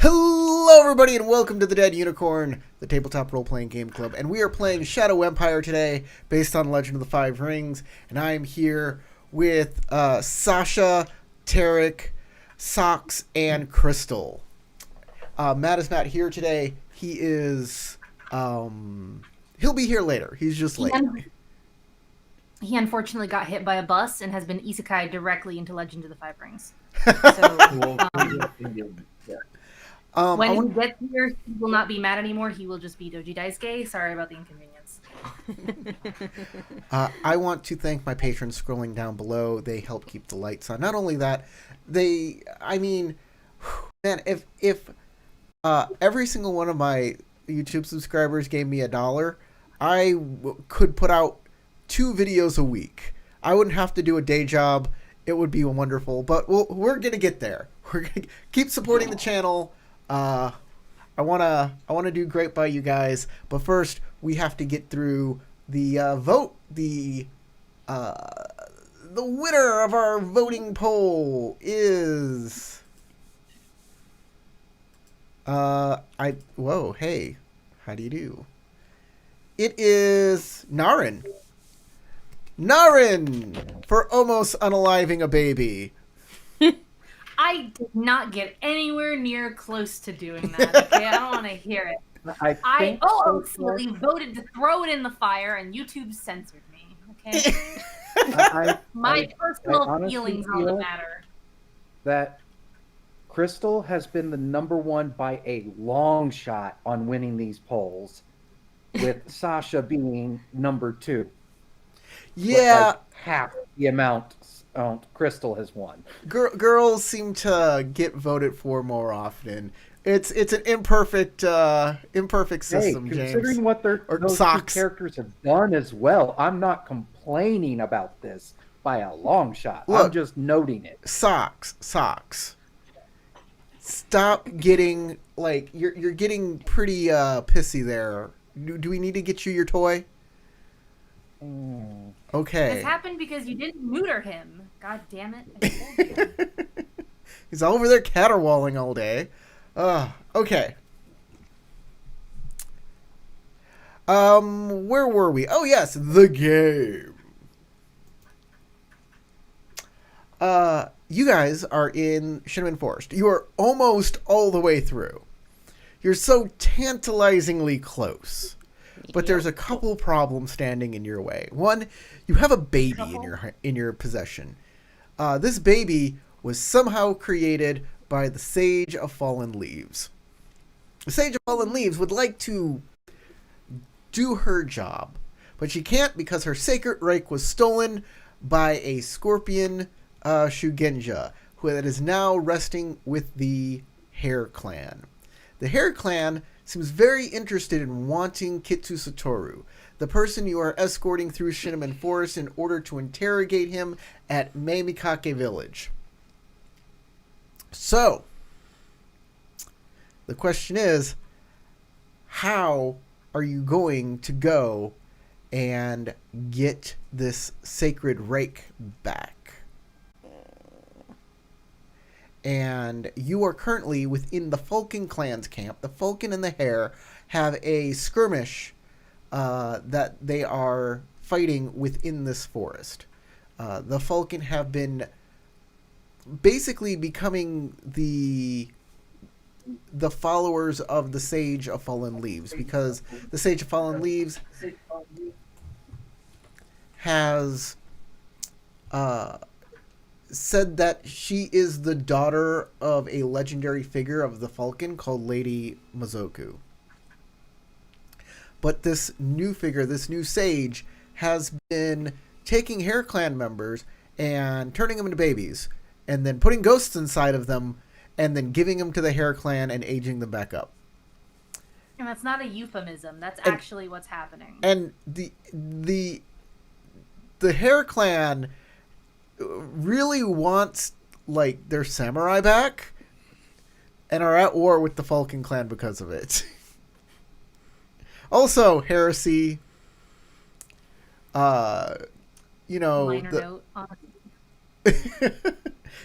Hello everybody and welcome to the Dead Unicorn, the tabletop role-playing game club, and we are playing Shadow Empire today based on Legend of the Five Rings, and I am here with Sasha, Tarek, Socks, and Crystal. Matt is not here today. He is, he'll be here later. He's just late. He unfortunately got hit by a bus and has been isekai directly into Legend of the Five Rings. So, when he gets here, he will not be mad anymore. He will just be Doji Daisuke. Sorry about the inconvenience. I want to thank my patrons scrolling down below. They help keep the lights on. Not only that, man, if every single one of my YouTube subscribers gave me $1, I could put out 2 videos a week. I wouldn't have to do a day job. It would be wonderful, but we're gonna get there. We're gonna keep supporting the channel. I wanna do great by you guys, but first we have to get through the vote. The winner of our voting poll is hey, how do you do? It is Naren. Naren for almost unaliving a baby. I did not get anywhere near close to doing that. Okay, I don't want to hear it. I silly voted to throw it in the fire, and YouTube censored me. Okay, my personal feelings on the matter. That Crystal has been the number one by a long shot on winning these polls, with Sasha being number 2. Yeah, like half the amount Crystal has won. Girls seem to get voted for more often. It's an imperfect system, considering James. what those 2 characters have done as well, I'm not complaining about this by a long shot. Look, I'm just noting it. Socks. Stop getting you're getting pretty pissy there. Do we need to get you your toy? Okay. This happened because you didn't neuter him. God damn it. I told you. He's over there caterwauling all day. Okay. Where were we? Oh, yes, the game. You guys are in Cinnamon Forest. You are almost all the way through. You're so tantalizingly close. But there's a couple problems standing in your way. One, you have a baby in your possession. This baby was somehow created by the Sage of Fallen Leaves. The Sage of Fallen Leaves would like to do her job, but she can't because her sacred rake was stolen by a scorpion Shugenja, that is now resting with the Hare clan. The Hare clan seems very interested in wanting Kitsu Satoru, the person you are escorting through Cinnamon Forest in order to interrogate him at Meimikake Village. So, the question is, how are you going to go and get this sacred rake back? And you are currently within the Falcon clan's camp. The Falcon and the Hare have a skirmish that they are fighting within this forest. The Falcon have been basically becoming the followers of the Sage of Fallen Leaves, because the Sage of Fallen Leaves has said that she is the daughter of a legendary figure of the Falcon called Lady Mazoku. But this new figure, this new sage, has been taking Hare Clan members and turning them into babies, and then putting ghosts inside of them, and then giving them to the Hare Clan and aging them back up. And that's not a euphemism. That's actually what's happening. And the Hare Clan really wants their samurai back, and are at war with the Falcon clan because of it. Also, heresy. Minor note.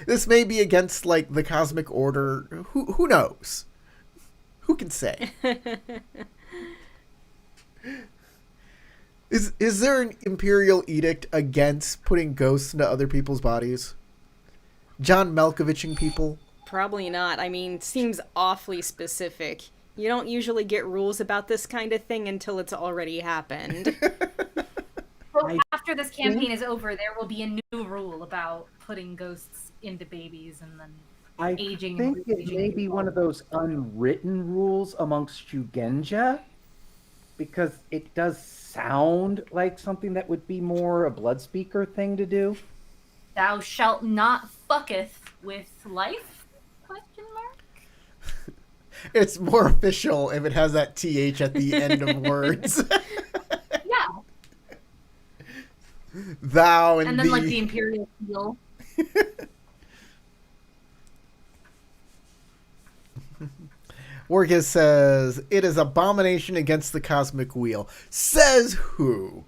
This may be against the cosmic order. Who knows? Who can say? Is there an imperial edict against putting ghosts into other people's bodies? John Malkoviching people? Probably not. I mean, seems awfully specific. You don't usually get rules about this kind of thing until it's already happened. So after this campaign is over, there will be a new rule about putting ghosts into babies and then aging. I think it may be one of those unwritten rules amongst Shugenja, because it does sound like something that would be more a blood speaker thing to do. Thou shalt not fucketh with life? Question mark. It's more official if it has that TH at the end of words. Yeah. Thou and then like the imperial seal. Wargis says, it is abomination against the cosmic wheel. Says who?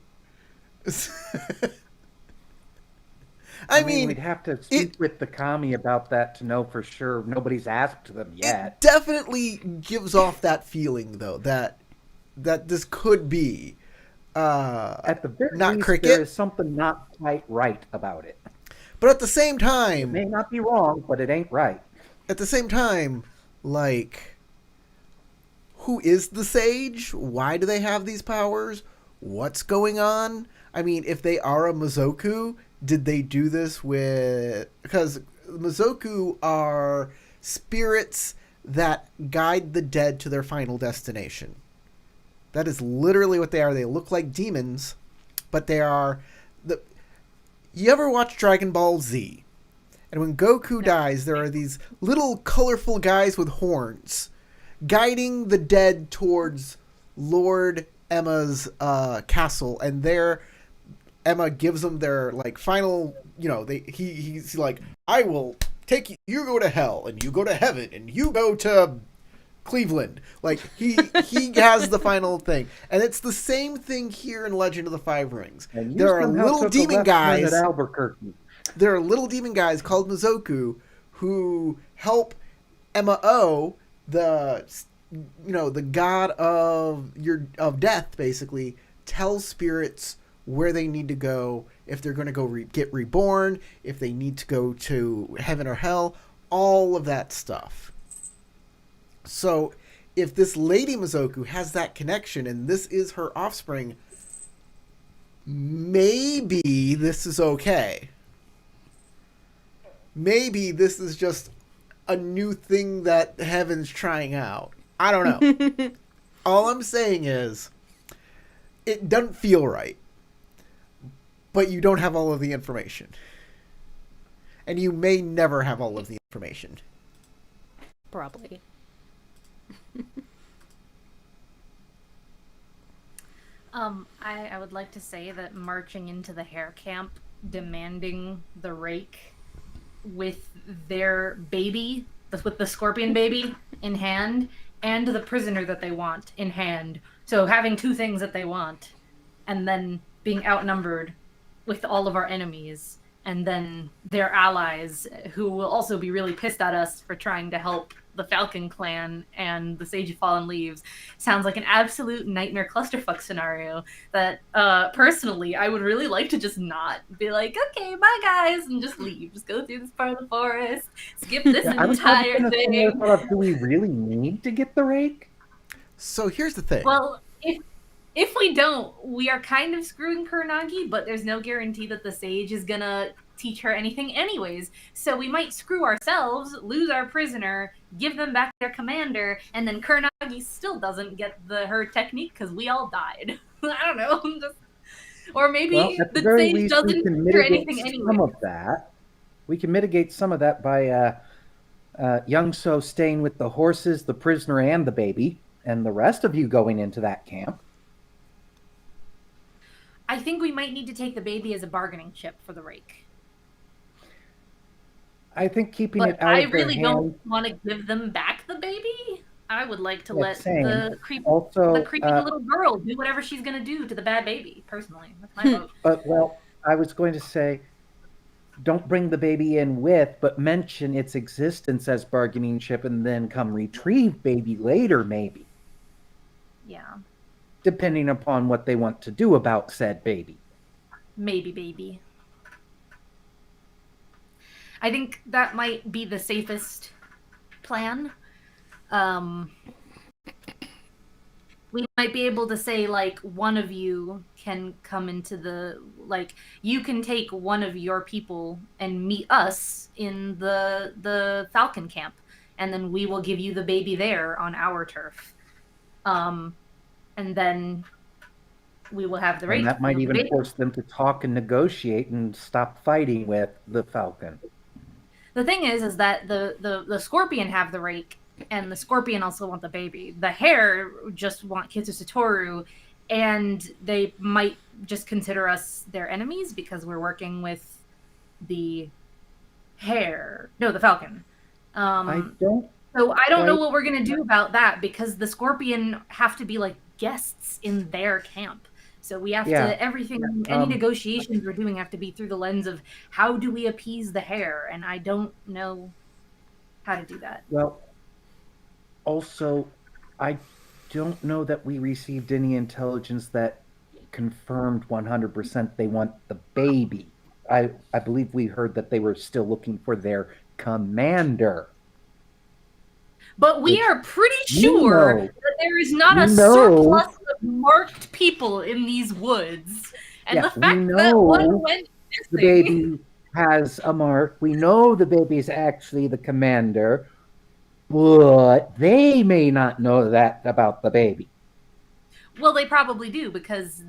I mean, we'd have to speak with the kami about that to know for sure. Nobody's asked them yet. It definitely gives off that feeling, though, that this could be at the very not least, cricket. There is something not quite right about it. But at the same time, it may not be wrong, but it ain't right. At the same time, like, who is the sage? Why do they have these powers? What's going on? I mean, if they are a Mizoku, did they do this with... Because Mizoku are spirits that guide the dead to their final destination. That is literally what they are. They look like demons, but they are... You ever watch Dragon Ball Z? And when Goku dies, there are these little colorful guys with horns guiding the dead towards Lord Emma's castle, and there Emma gives them their like final, he's like, I will take you, you go to hell, and you go to heaven, and you go to Cleveland. Like, he has the final thing. And it's the same thing here in Legend of the Five Rings. There are little demon guys at Albuquerque. There are little demon guys called Mizoku who help Emma O, the god of death, basically, tell spirits where they need to go, if they're going to go get reborn, if they need to go to heaven or hell, all of that stuff. So if this Lady Mizoku has that connection and this is her offspring, maybe this is okay. Maybe this is just a new thing that Heaven's trying out. I don't know. All I'm saying is, it doesn't feel right. But you don't have all of the information. And you may never have all of the information. Probably. I would like to say that marching into the Hare camp, demanding the rake with their baby, with the scorpion baby in hand, and the prisoner that they want in hand. So having two things that they want, and then being outnumbered with all of our enemies, and then their allies, who will also be really pissed at us for trying to help the Falcon clan and the Sage of Fallen Leaves, sounds like an absolute nightmare clusterfuck scenario that, personally, I would really like to just not be like, okay, bye guys, and just leave. Just go through this part of the forest, skip this entire thing. Do we really need to get the rake? So here's the thing. Well, if we don't, we are kind of screwing Kuranagi, but there's no guarantee that the Sage is gonna teach her anything anyways. So we might screw ourselves, lose our prisoner, give them back their commander, and then Kuranagi still doesn't get her technique because we all died. I don't know. Or maybe the Sage doesn't teach her anything anyway. Some of that. We can mitigate some of that by Young So staying with the horses, the prisoner, and the baby, and the rest of you going into that camp. I think we might need to take the baby as a bargaining chip for the rake. I think keeping it out of their hands... I really don't want to give them back the baby. I would like to let the creepy little girl do whatever she's going to do to the bad baby, personally. That's my vote. But, I was going to say, don't bring the baby in with, but mention its existence as bargaining chip and then come retrieve baby later, maybe. Yeah. Depending upon what they want to do about said baby. Maybe baby. I think that might be the safest plan. We might be able to say, like, one of you can come into the, like, you can take one of your people and meet us in the Falcon camp, and then we will give you the baby there on our turf. And then we will have the rake. And that might the even baby. force them to talk and negotiate and stop fighting with the Falcon. The thing is that the Scorpion have the rake, and the Scorpion also want the baby. The Hare just want Kitsu Satoru, and they might just consider us their enemies because we're working with the Hare. No, the Falcon. I don't. So I don't know what we're gonna do about that because the Scorpion have to be like guests in their camp. So we have to everything, any negotiations we're doing have to be through the lens of how do we appease the Hare, and I don't know how to do that. Well, also, I don't know that we received any intelligence that confirmed 100% they want the baby. I believe we heard that they were still looking for their commander. But we are pretty sure that there is not a surplus of marked people in these woods. And the fact that one went missing... The baby has a mark. We know the baby is actually the commander, but they may not know that about the baby. Well, they probably do because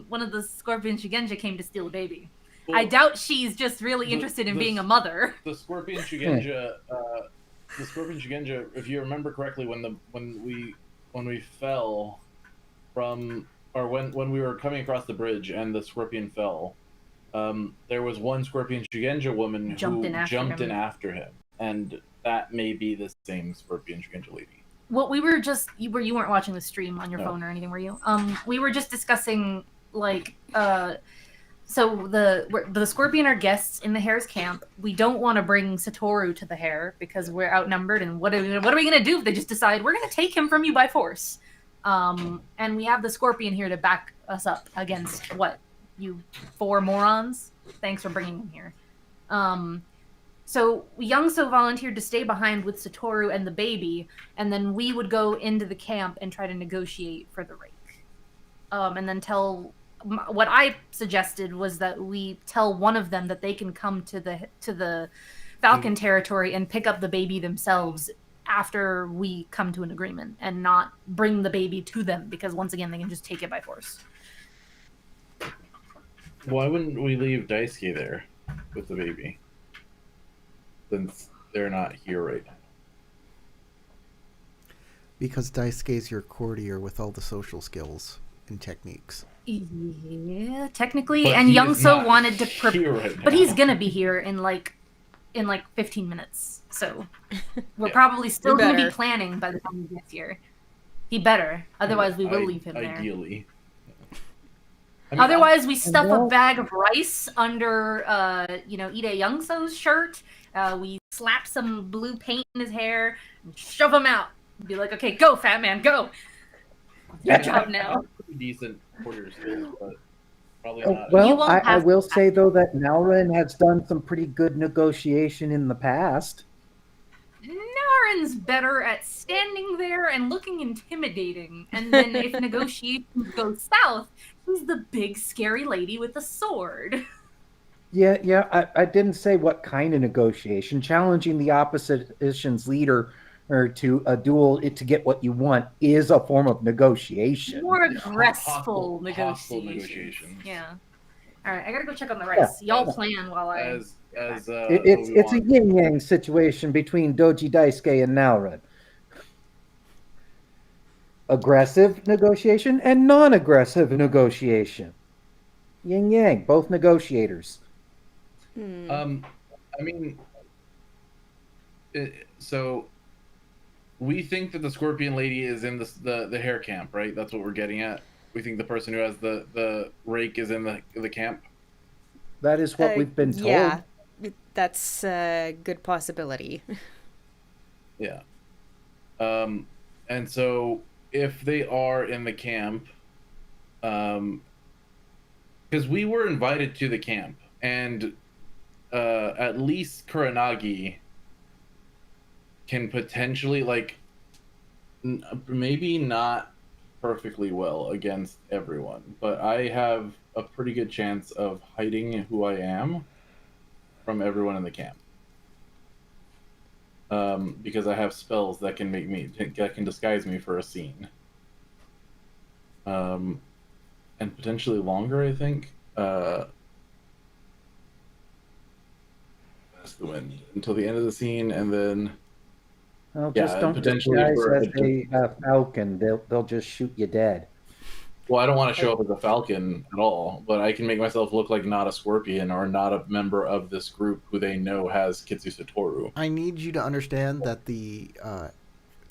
one of the Scorpion Shigenja came to steal a baby. Well, I doubt she's just really interested in being a mother. The Scorpion Shigenja... The Scorpion Shigenja, if you remember correctly, when we fell from, or when we were coming across the bridge and the Scorpion fell, there was one Scorpion Shigenja woman who jumped in after him, and that may be the same Scorpion Shigenja lady. Well, we were just you weren't watching the stream on your phone or anything, were you? We were just discussing like So the Scorpion are guests in the Hare's camp. We don't want to bring Satoru to the Hare because we're outnumbered. And what are we going to do if they just decide we're going to take him from you by force? And we have the Scorpion here to back us up against what, you 4 morons? Thanks for bringing him here. So Youngso volunteered to stay behind with Satoru and the baby, and then we would go into the camp and try to negotiate for the rake. And then what I suggested was that we tell one of them that they can come to the Falcon territory and pick up the baby themselves after we come to an agreement, and not bring the baby to them because once again they can just take it by force. Why wouldn't we leave Daisuke there with the baby? Since they're not here right now. Because Daisuke's your courtier with all the social skills and techniques. Yeah, technically, but and Youngso wanted to but he's gonna be here in like 15 minutes. So we're probably still gonna be planning by the time he gets here. He better, otherwise we will leave him there. Ideally. I mean, otherwise, we stuff a bag of rice under, Ide Youngso's shirt. We slap some blue paint in his hair, and shove him out. Be like, okay, go, fat man, go. Your job now. Decent quarter skills, but probably not. Well, I will say, though, that Nalrin has done some pretty good negotiation in the past. Nalrin's better at standing there and looking intimidating. And then if negotiations go south, he's the big, scary lady with a sword. Yeah, I didn't say what kind of negotiation. Challenging the opposition's leader or to a duel to get what you want is a form of negotiation. More aggressive negotiation. Yeah. All right, I gotta go check on the rice. Y'all plan while I... It's a yin-yang situation between Doji Daisuke and Nalrin. Aggressive negotiation and non-aggressive negotiation. Yin-yang, both negotiators. So we think that the Scorpion Lady is in the Hare camp, right? That's what we're getting at. We think the person who has the rake is in the camp. That is what we've been told. Yeah, that's a good possibility. Yeah. And so if they are in the camp, because we were invited to the camp, and at least Kuranagi can potentially, like, maybe not perfectly well against everyone, but I have a pretty good chance of hiding who I am from everyone in the camp. Because I have spells that can disguise me for a scene. And potentially longer, I think. That's the wind until the end of the scene, and then Well, yeah, just don't potentially disguise for as a falcon. They'll just shoot you dead. well, I don't want to show up as a falcon at all, but I can make myself look like not a scorpion or not a member of this group who they know has Kitsu Satoru. I need you to understand that the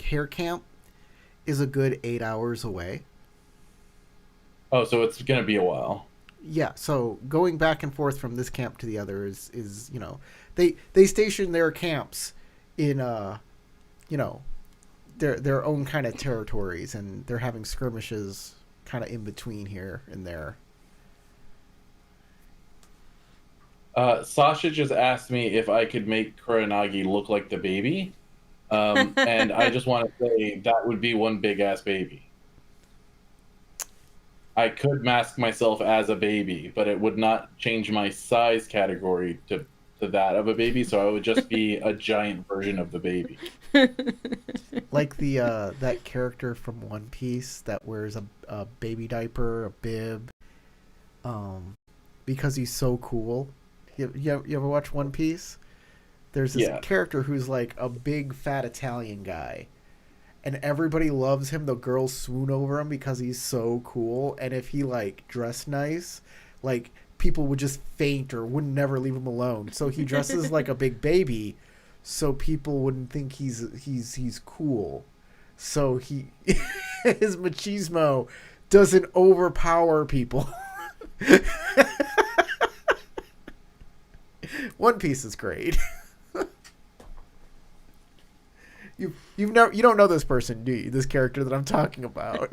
Hare camp is a good 8 hours away. Oh, so it's gonna be a while. Yeah, so going back and forth from this camp to the other is you know, they station their camps in you know, their own kind of territories, and they're having skirmishes kind of in between here and there. Sasha just asked me if I could make Kuranagi look like the baby, and I just want to say that would be one big ass baby. I could mask myself as a baby, but it would not change my size category to that of a baby, so I would just be a giant version of the baby. Like the that character from One Piece that wears a baby diaper, a bib, because he's so cool. You ever watch One Piece? There's this character who's like a big fat Italian guy, and everybody loves him. The girls swoon over him because he's so cool, and if he like dressed nice, like people would just faint or would never leave him alone. So he dresses like a big baby, so people wouldn't think he's cool. So he his machismo doesn't overpower people. One Piece is great. You don't know this person, do you? This character that I'm talking about.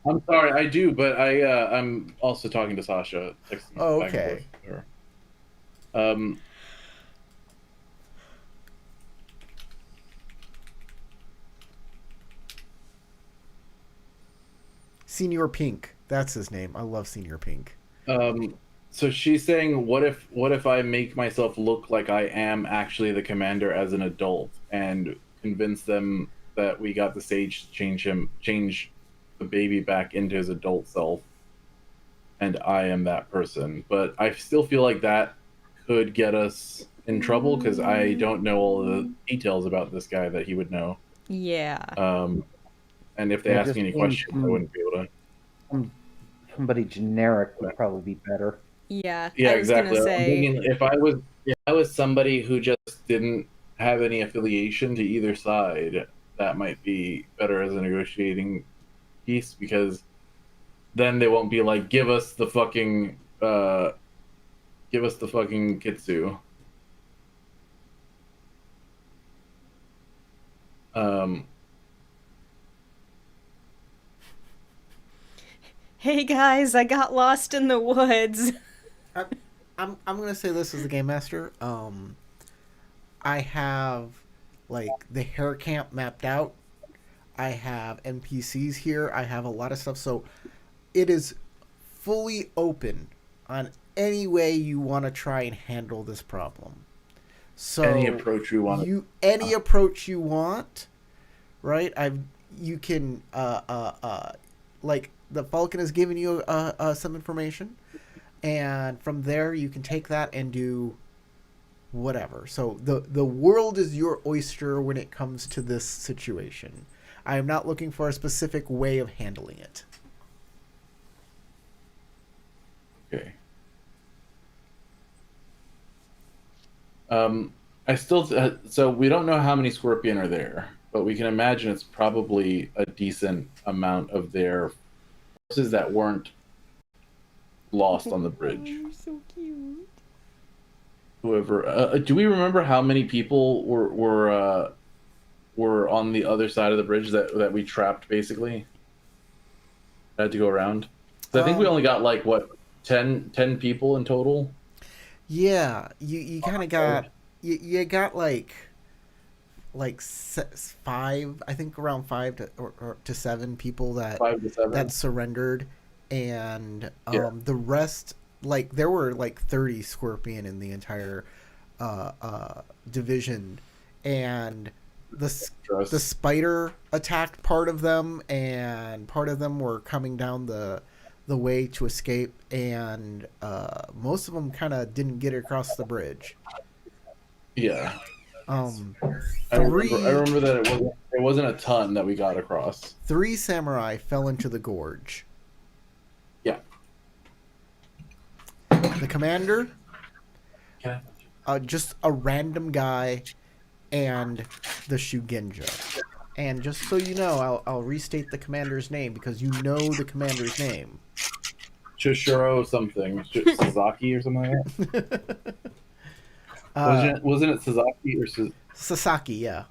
I'm sorry, I do, but I'm also talking to Sasha. Oh, okay. Senior Pink, that's his name. I love Senior Pink. So she's saying, what if I make myself look like I am actually the commander as an adult and convince them that we got the sage to change the baby back into his adult self, and I am that person. But I still feel like that could get us in trouble because I don't know all the details about this guy that he would know. Yeah. And if they ask me any questions, I wouldn't be able to. Somebody generic would probably be better. Yeah. Yeah, I was exactly. Gonna say... If I was somebody who just didn't have any affiliation to either side, that might be better as a negotiating piece, because then they won't be like, give us the fucking Kitsu. Hey guys, I got lost in the woods. I'm gonna say this as the game master. I have like the Hare camp mapped out. I have NPCs here. I have a lot of stuff, so it is fully open on any way you want to try and handle this problem. So any approach you want. Any approach you want, right? You can like the Falcon has given you some information, and from there you can take that and do whatever. So the world is your oyster when it comes to this situation. I am not looking for a specific way of handling it. Okay. I still so we don't know how many Scorpion are there, but we can imagine it's probably a decent amount of their forces that weren't lost on the bridge. You're so cute. Whoever, do we remember how many people were on the other side of the bridge that we trapped basically? Had to go around. So I think we only got like what 10 people in total. Yeah, you kind of got you got like 5, I think around 5 to 7 people 5 to 7. that surrendered, and Yeah. the rest, like there were like 30 scorpion in the entire division, and the spider attacked part of them, and part of them were coming down the way to escape, and most of them kind of didn't get across the bridge. Yeah. I Three remember that it wasn't a ton that we got across. 3 samurai fell into the gorge. Yeah. The commander, Yeah. just a random guy, and the Shugenja. And just so you know, I'll restate the commander's name because you know the commander's name. Chishiro something. Sasaki or something like that. Wasn't it Sasaki or Sasaki, yeah.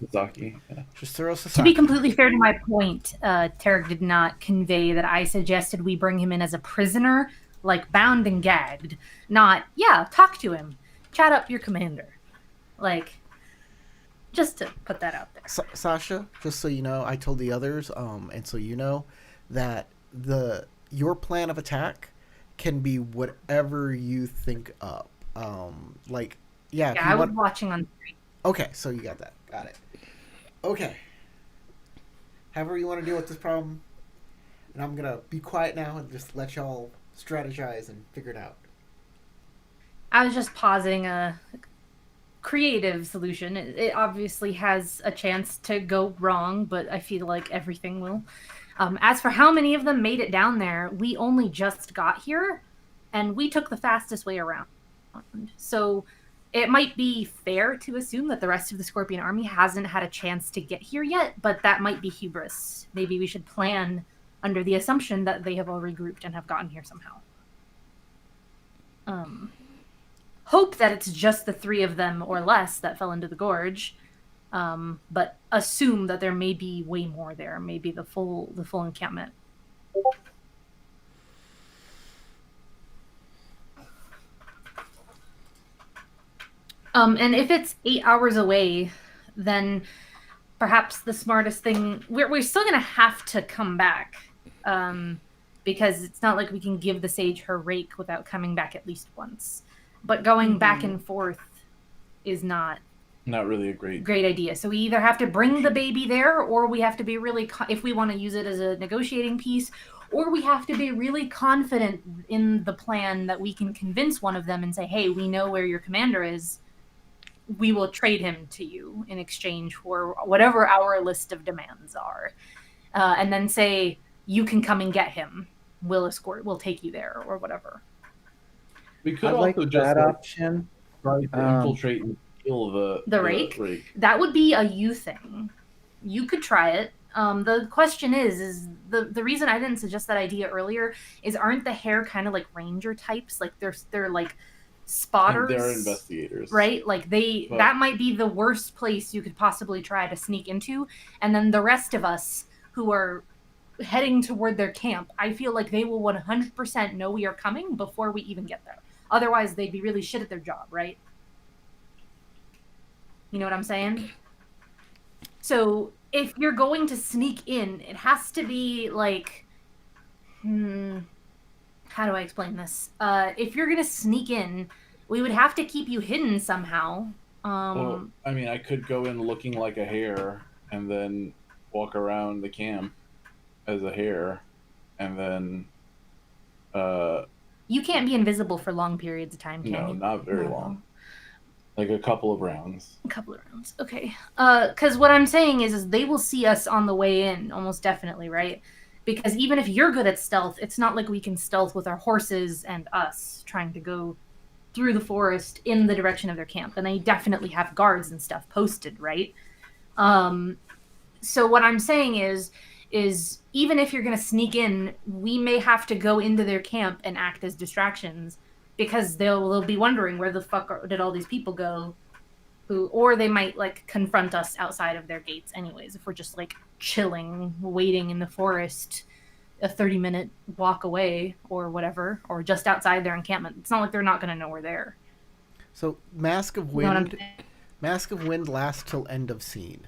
Sasaki? Yeah. Chishiro Sasaki. To be completely fair to my point, Tarek did not convey that I suggested we bring him in as a prisoner, like bound and gagged. Not, yeah, talk to him. Chat up your commander. Like, just to put that out there. Sasha, just so you know, I told the others, and so you know, that your plan of attack can be whatever you think up. Like, yeah. Yeah, I was watching on screen. Okay, so you got that. Got it. Okay. However you want to deal with this problem, and I'm gonna be quiet now and just let y'all strategize and figure it out. I was just positing a creative solution. It obviously has a chance to go wrong, but I feel like everything will. As for how many of them made it down there, we only just got here, and we took the fastest way around. So it might be fair to assume that the rest of the Scorpion army hasn't had a chance to get here yet, but that might be hubris. Maybe we should plan under the assumption that they have all regrouped and have gotten here somehow. Hope that it's just the 3 of them or less that fell into the gorge, but assume that there may be way more there, maybe the full encampment. And if it's 8 hours away, then perhaps the smartest thing, we're still gonna have to come back, because it's not like we can give the sage her rake without coming back at least once. But going back and forth is not really a great idea. So we either have to bring the baby there, or we have to be really, if we want to use it as a negotiating piece, or we have to be really confident in the plan that we can convince one of them and say, hey, we know where your commander is. We will trade him to you in exchange for whatever our list of demands are. And then say, you can come and get him. We'll take you there, or whatever. We could I like also just that option. try to infiltrate and steal the rake. That would be a you thing. You could try it. The question is the reason I didn't suggest that idea earlier is, aren't the Hare kind of like ranger types? Like they're like spotters. And they're investigators, right? Like that might be the worst place you could possibly try to sneak into, and then the rest of us who are heading toward their camp, I feel like they will 100% know we are coming before we even get there. Otherwise, they'd be really shit at their job, right? You know what I'm saying? So if you're going to sneak in, it has to be like, how do I explain this? If you're going to sneak in, we would have to keep you hidden somehow. Well, I mean, I could go in looking like a hare and then walk around the camp as a hare, and then you can't be invisible for long periods of time, can you? No, not very long. Like a couple of rounds. A couple of rounds, okay. Because what I'm saying is they will see us on the way in, almost definitely, right? Because even if you're good at stealth, it's not like we can stealth with our horses and us trying to go through the forest in the direction of their camp. And they definitely have guards and stuff posted, right? So what I'm saying is, is even if you're going to sneak in, we may have to go into their camp and act as distractions because they'll be wondering where the fuck did all these people go, or they might like confront us outside of their gates anyways if we're just like chilling, waiting in the forest a 30-minute walk away or whatever, or just outside their encampment. It's not like they're not going to know we're there. So Mask of You know what I'm Wind, saying? Mask of Wind lasts till end of scene.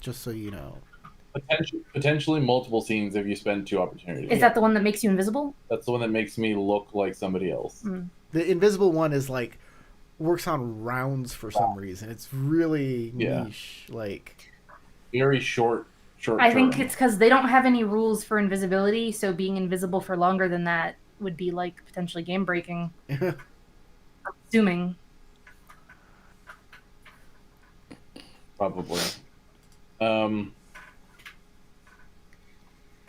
Just so you know. Potentially multiple scenes if you spend 2 opportunities. Is that the one that makes you invisible? That's the one that makes me look like somebody else. The invisible one is like works on rounds for some reason. It's really niche. Like Very short. I think it's because they don't have any rules for invisibility, so being invisible for longer than that would be like potentially game breaking. I'm assuming. Probably.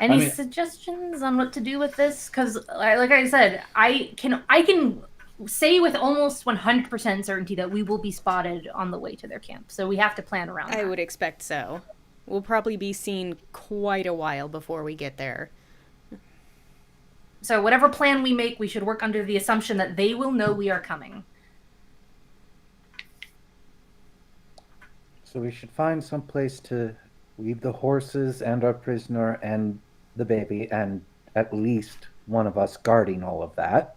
Any suggestions on what to do with this? Because, like I said, I can say with almost 100% certainty that we will be spotted on the way to their camp. So we have to plan around that. I would expect so. We'll probably be seen quite a while before we get there. So whatever plan we make, we should work under the assumption that they will know we are coming. So we should find some place to leave the horses and our prisoner and the baby, and at least one of us guarding all of that.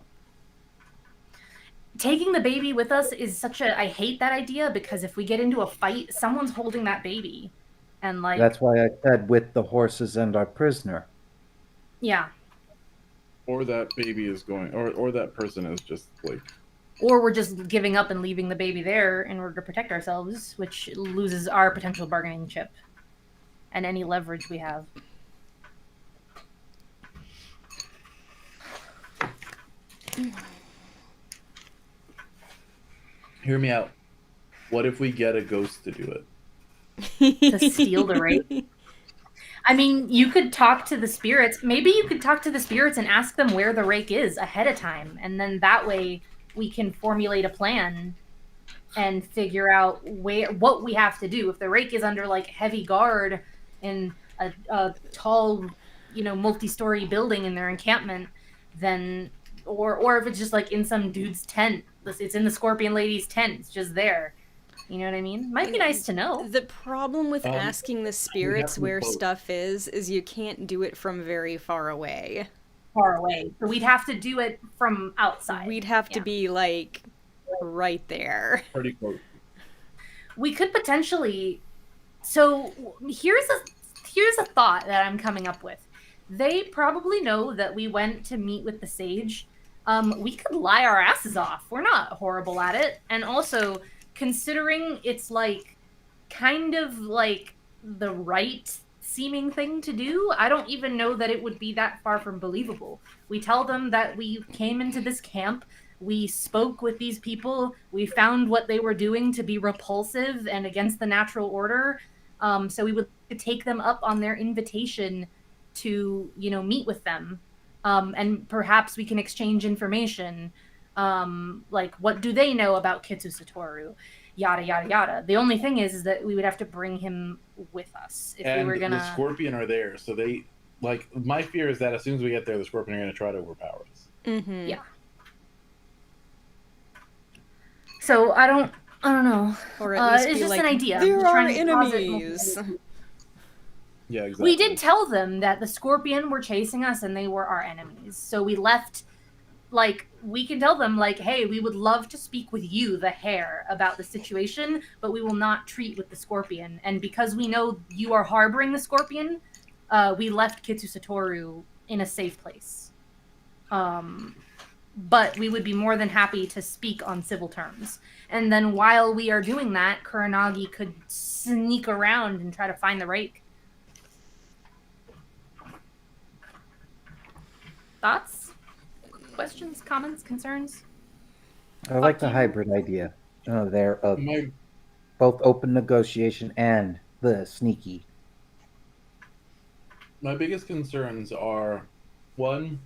Taking the baby with us is I hate that idea, because if we get into a fight, someone's holding that baby. And like, that's why I said with the horses and our prisoner. Yeah. Or that baby is going, or that person is just like... Or we're just giving up and leaving the baby there in order to protect ourselves, which loses our potential bargaining chip and any leverage we have. Hear me out. What if we get a ghost to do it? To steal the rake? I mean, you could talk to the spirits. Maybe you could talk to the spirits and ask them where the rake is ahead of time. And then that way we can formulate a plan and figure out what we have to do. If the rake is under like heavy guard in a tall, multi-story building in their encampment, then or if it's just like in some dude's tent, it's in the Scorpion Lady's tent, it's just there. You know what I mean? Might be nice to know. The problem with asking the spirits where stuff is you can't do it from very far away. So we'd have to do it from outside. We'd have to be like right there. Pretty close. We could potentially. So here's a thought that I'm coming up with. They probably know that we went to meet with the sage. We could lie our asses off. We're not horrible at it. And also, considering it's like kind of like the right seeming thing to do, I don't even know that it would be that far from believable. We tell them that we came into this camp, we spoke with these people, we found what they were doing to be repulsive and against the natural order. So we would take them up on their invitation to, meet with them. And perhaps we can exchange information. Like, what do they know about Kitsu Satoru? Yada, yada, yada. The only thing is that we would have to bring him with us if we were gonna... the Scorpion are there, so they... Like, my fear is that as soon as we get there, the Scorpion are going to try to overpower us. Mm-hmm. Yeah. So, I don't know. Or at least it's be just like, an idea. there are enemies. Yeah, exactly. We did tell them that the Scorpion were chasing us and they were our enemies. So we left... Like, we can tell them, like, hey, we would love to speak with you, the Hare, about the situation, but we will not treat with the Scorpion. And because we know you are harboring the Scorpion, we left Kitsu Satoru in a safe place. But we would be more than happy to speak on civil terms. And then while we are doing that, Kuranagi could sneak around and try to find the rake. Thoughts? Questions, comments, concerns? I like the hybrid idea there of My, both open negotiation and the sneaky. my biggest concerns are, one,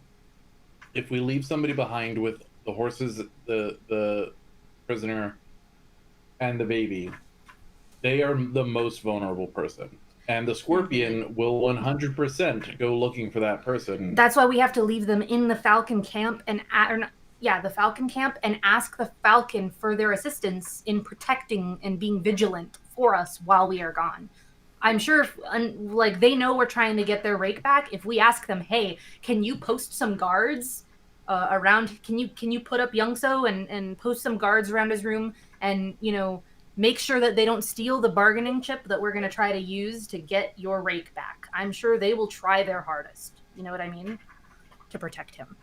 if we leave somebody behind with the horses, the prisoner, and the baby, they are the most vulnerable person. And the Scorpion will 100% go looking for that person. That's why we have to leave them in the Falcon camp the Falcon camp, and ask the Falcon for their assistance in protecting and being vigilant for us while we are gone. I'm sure they know we're trying to get their rake back. If we ask them, hey, can you post some guards around? Can you put up Youngso and post some guards around his room and make sure that they don't steal the bargaining chip that we're going to try to use to get your rake back. I'm sure they will try their hardest. You know what I mean? To protect him.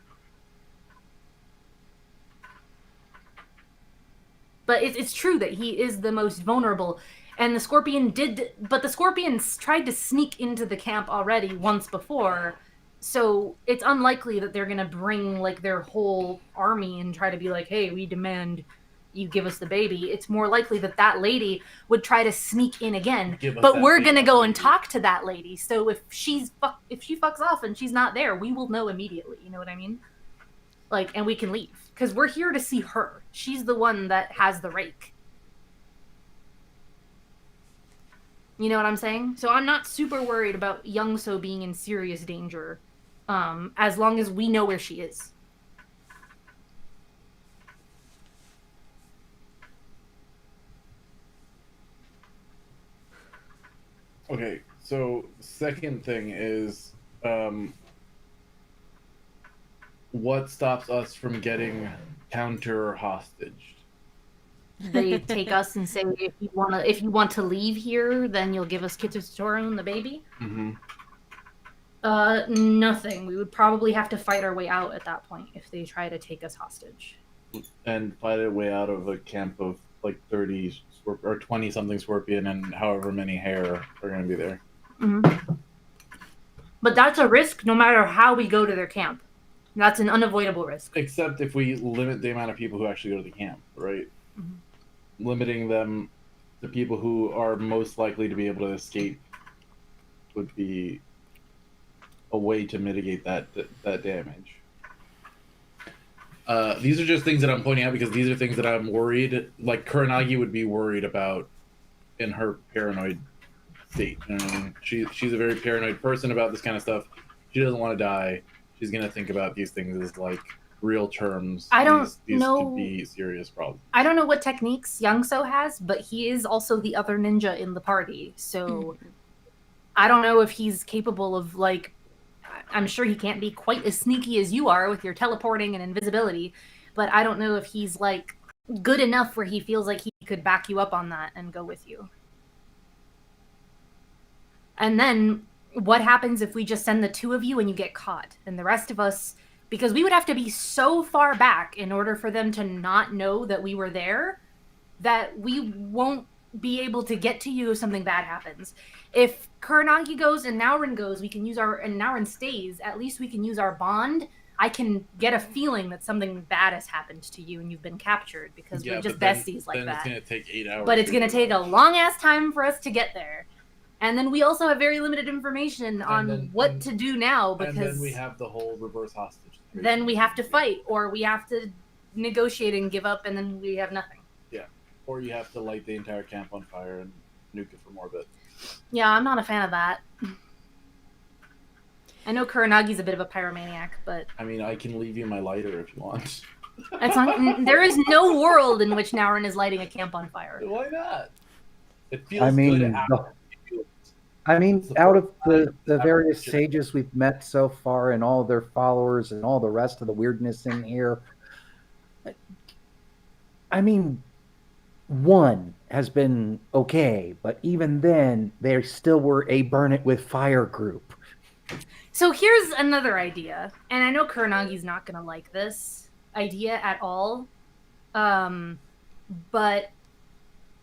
But it's true that he is the most vulnerable. And the Scorpion tried to sneak into the camp already once before. So it's unlikely that they're going to bring their whole army and try to be like, hey, we demand you give us the baby. It's more likely that lady would try to sneak in again. But we're going to go and talk to that lady. So if she fucks off and she's not there, we will know immediately. You know what I mean? And we can leave. Because we're here to see her. She's the one that has the rake. You know what I'm saying? So I'm not super worried about Youngso being in serious danger. As long as we know where she is. Okay, so second thing is, what stops us from getting counter hostaged? They take us and say, if you want to leave here, then you'll give us Kitsutoru and the baby. Mm-hmm. Nothing. We would probably have to fight our way out at that point if they try to take us hostage. And fight our way out of a camp of 30 or 20 something Scorpion and however many Hare are going to be there. Mm-hmm. But that's a risk no matter how we go to their camp. That's an unavoidable risk. Except if we limit the amount of people who actually go to the camp, right? Mm-hmm. Limiting them to people who are most likely to be able to escape would be a way to mitigate that damage. These are just things that I'm pointing out because these are things that I'm worried. Kuranagi would be worried about in her paranoid state. You know what I mean? She's a very paranoid person about this kind of stuff. She doesn't want to die. She's gonna think about these things as real terms. These could be serious problems. I don't know what techniques Youngso has, but he is also the other ninja in the party. So I don't know if he's capable of I'm sure he can't be quite as sneaky as you are with your teleporting and invisibility, but I don't know if he's good enough where he feels like he could back you up on that and go with you. And then what happens if we just send the two of you and you get caught and the rest of us, because we would have to be so far back in order for them to not know that we were there that we won't be able to get to you if something bad happens. If Kuranagi goes and Naurin goes, we can use and Naurin stays, at least we can use our bond. I can get a feeling that something bad has happened to you and you've been captured because we're just besties like that. It's going to take 8 hours. But it's going to take a long ass time for us to get there. And then we also have very limited information on what to do now because... And then we have the whole reverse hostage. Then we have to fight or we have to negotiate and give up and then we have nothing. Yeah. Or you have to light the entire camp on fire and nuke it for more bit. Yeah, I'm not a fan of that. I know Kuranagi's a bit of a pyromaniac, but... I mean, I can leave you my lighter if you want. There is no world in which Naurin is lighting a camp on fire. Why not? It feels good after. Out of the various sages we've met so far and all their followers and all the rest of the weirdness in here, one has been okay, but even then, they still were a burn it with fire group. So here's another idea, and I know Kuranagi's not going to like this idea at all, but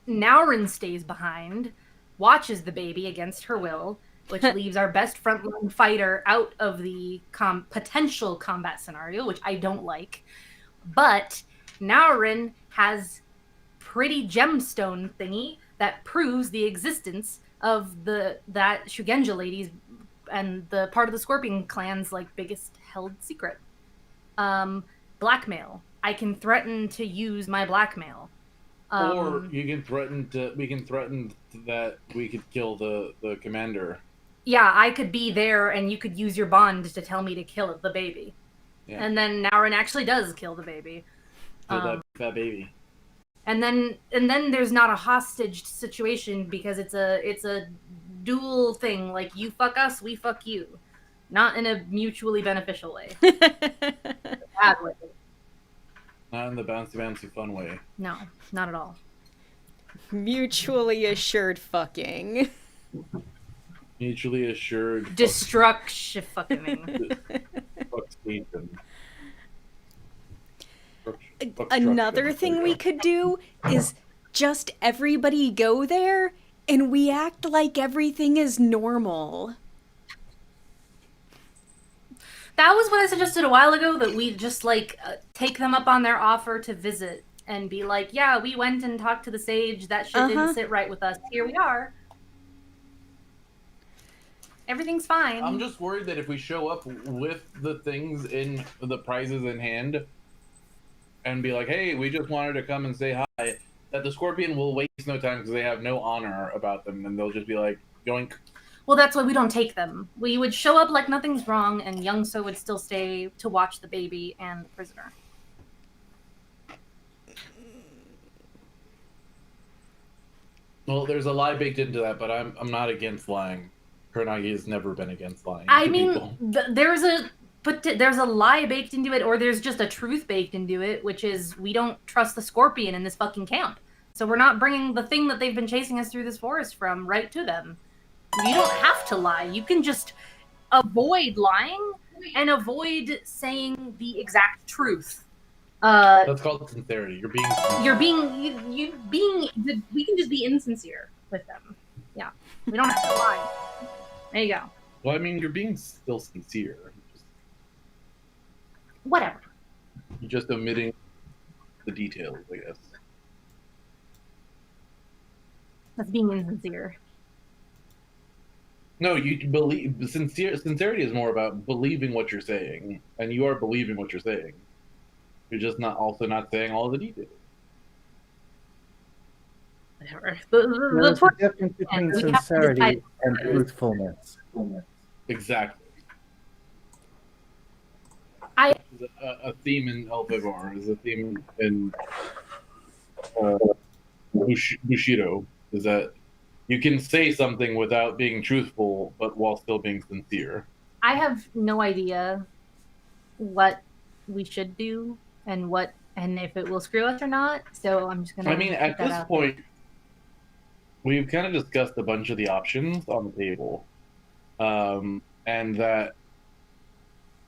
Naurin stays behind, watches the baby against her will, which leaves our best frontline fighter out of the potential combat scenario, which I don't like. But Naurin has pretty gemstone thingy that proves the existence of that Shugenja lady's and the part of the Scorpion clan's biggest held secret. Blackmail. I can threaten to use my blackmail. Or you can threaten we can threaten that we could kill the commander. Yeah, I could be there, and you could use your bond to tell me to kill the baby. Yeah. And then Naurin actually does kill the baby. Kill that fat baby. And then there's not a hostage situation because it's a dual thing. Like, you fuck us, we fuck you, not in a mutually beneficial way. Bad way. Not in the bouncy fun way. No, not at all. Mutually assured fucking. Mutually assured. Destruction fucking. Another thing we could do is just everybody go there and we act like everything is normal. That was what I suggested a while ago, that we just, like, take them up on their offer to visit and be like, yeah, we went and talked to the sage. That shit didn't sit right with us. Here we are. Everything's fine. I'm just worried that if we show up with the things in the prizes in hand and be like, hey, we just wanted to come and say hi, that the Scorpion will waste no time because they have no honor about them, and they'll just be like, yoink. Well, that's why we don't take them. We would show up like nothing's wrong, and Youngso would still stay to watch the baby and the prisoner. Well, there's a lie baked into that, but I'm not against lying. Kuronagi has never been against lying. I mean, there's a lie baked into it, or there's just a truth baked into it, which is we don't trust the Scorpion in this fucking camp. So we're not bringing the thing that they've been chasing us through this forest from right to them. You don't have to lie. You can just avoid lying and avoid saying the exact truth. That's called sincerity. You're being we can just be insincere with them. Yeah. We don't have to lie. There you go. Well, I mean, you're being still sincere. Whatever. You're just omitting the details, I guess. That's being insincere. No, you believe. Sincerity is more about believing what you're saying, and you are believing what you're saying. You're just not saying all the details. Whatever. There's a difference between sincerity and truthfulness. Exactly. A theme in Elphegor is a theme in Bushido, is that you can say something without being truthful, but while still being sincere. I have no idea what we should do and if it will screw us or not. So I'm just gonna. I mean, at this point, we've kind of discussed a bunch of the options on the table, and that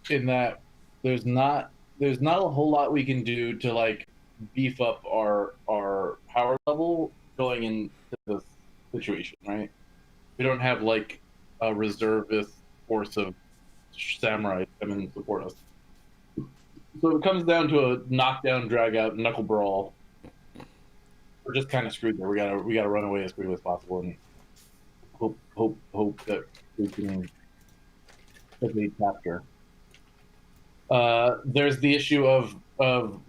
in that there's not a whole lot we can do to like beef up our power level going into this situation, right? We don't have like a reservist force of samurai come and support us. So it comes down to a knockdown, drag out, knuckle brawl. We're just kind of screwed there. We gotta run away as quickly as possible and hope that we can quickly capture. There's the issue of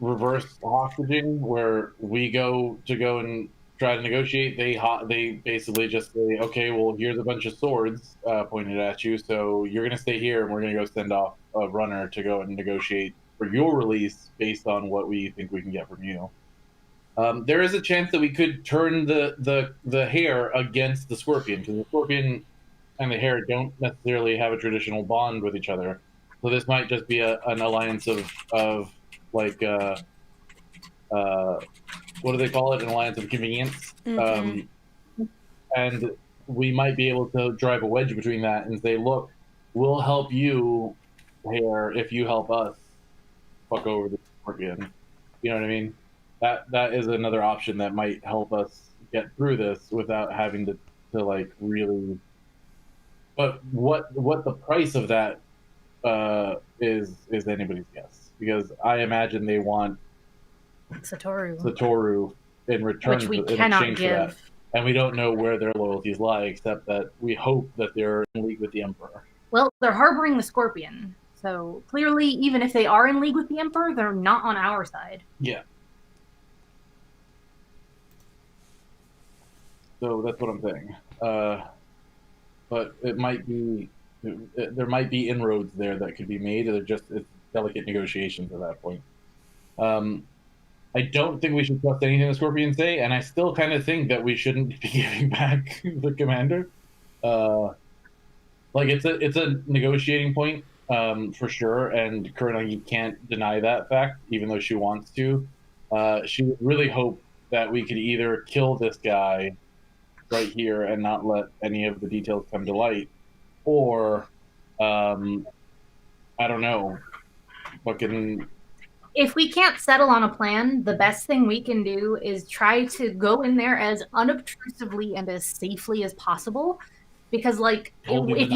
reverse hostage, where we go and try to negotiate. They basically just say, okay, well, here's a bunch of swords pointed at you, so you're gonna stay here, and we're gonna go send off a runner to go and negotiate for your release based on what we think we can get from you. There is a chance that we could turn the Hare against the Scorpion, because the Scorpion and the Hare don't necessarily have a traditional bond with each other. So this might just be an alliance of like what do they call it? An alliance of convenience. Mm-hmm. And we might be able to drive a wedge between that and say, look, we'll help you, Hare, if you help us fuck over the Scorpion. You know what I mean? That is another option that might help us get through this without having to like really. But what the price of that is anybody's guess, because I imagine they want Satoru in return, which we in cannot exchange give. for that. And we don't know where their loyalties lie, except that we hope that they're in league with the Emperor. Well, they're harboring the Scorpion, so clearly, even if they are in league with the Emperor, they're not on our side. Yeah. So that's what I'm saying. But it might be there might be inroads there that could be made. It's delicate negotiations at that point. I don't think we should trust anything the Scorpions say, and I still kind of think that we shouldn't be giving back the commander. Like it's a negotiating point for sure, and Kuronagi can't deny that fact, even though she wants to. She would really hope that we could either kill this guy right here and not let any of the details come to light, or I don't know, fucking. If we can't settle on a plan, the best thing we can do is try to go in there as unobtrusively and as safely as possible. Because, like, if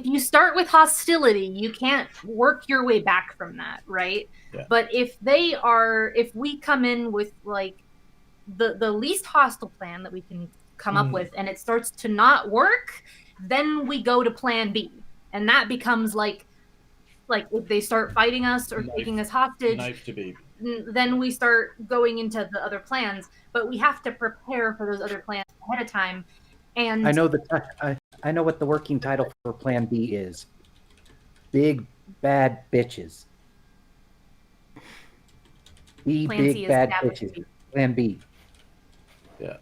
you start with hostility, you can't work your way back from that, right? Yeah. But if we come in with like the least hostile plan that we can come up with, and it starts to not work, then we go to plan B, and that becomes like if they start fighting us or taking us hostage, knife to baby. Then we start going into the other plans. But we have to prepare for those other plans ahead of time. And I know what the working title for Plan B is. Big Bad Bitches. Plan Big C Bad is Bitches. Baby. Plan B. Yeah.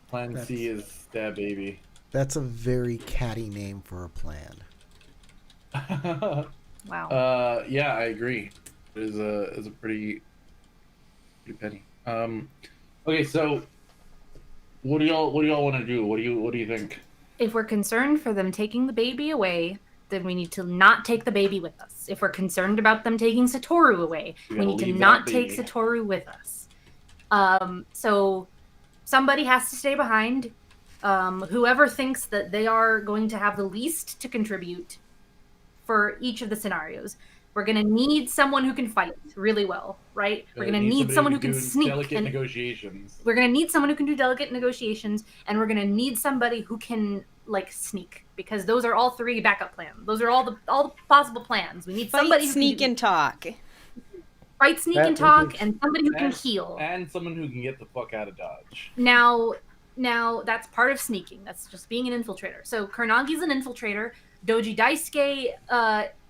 Plan C is Stab Baby. That's a very catty name for a plan. Wow. Yeah, I agree. It is a pretty penny. Okay, so what do y'all want to do? What do you think? If we're concerned for them taking the baby away, then we need to not take the baby with us. If we're concerned about them taking Satoru away, we need to not take Satoru with us. So somebody has to stay behind. Whoever thinks that they are going to have the least to contribute for each of the scenarios. We're going to need someone who can fight really well, right? We're going to need someone who can sneak. Delicate negotiations. We're going to need someone who can do delicate negotiations, and we're going to need somebody who can like sneak, because those are all three backup plans. Those are all the possible plans. We need somebody who sneak and talk. Fight, sneak, and talk, and somebody who can heal. And someone who can get the fuck out of Dodge. Now that's part of sneaking. That's just being an infiltrator. So Kuranagi's an infiltrator. Doji Daisuke,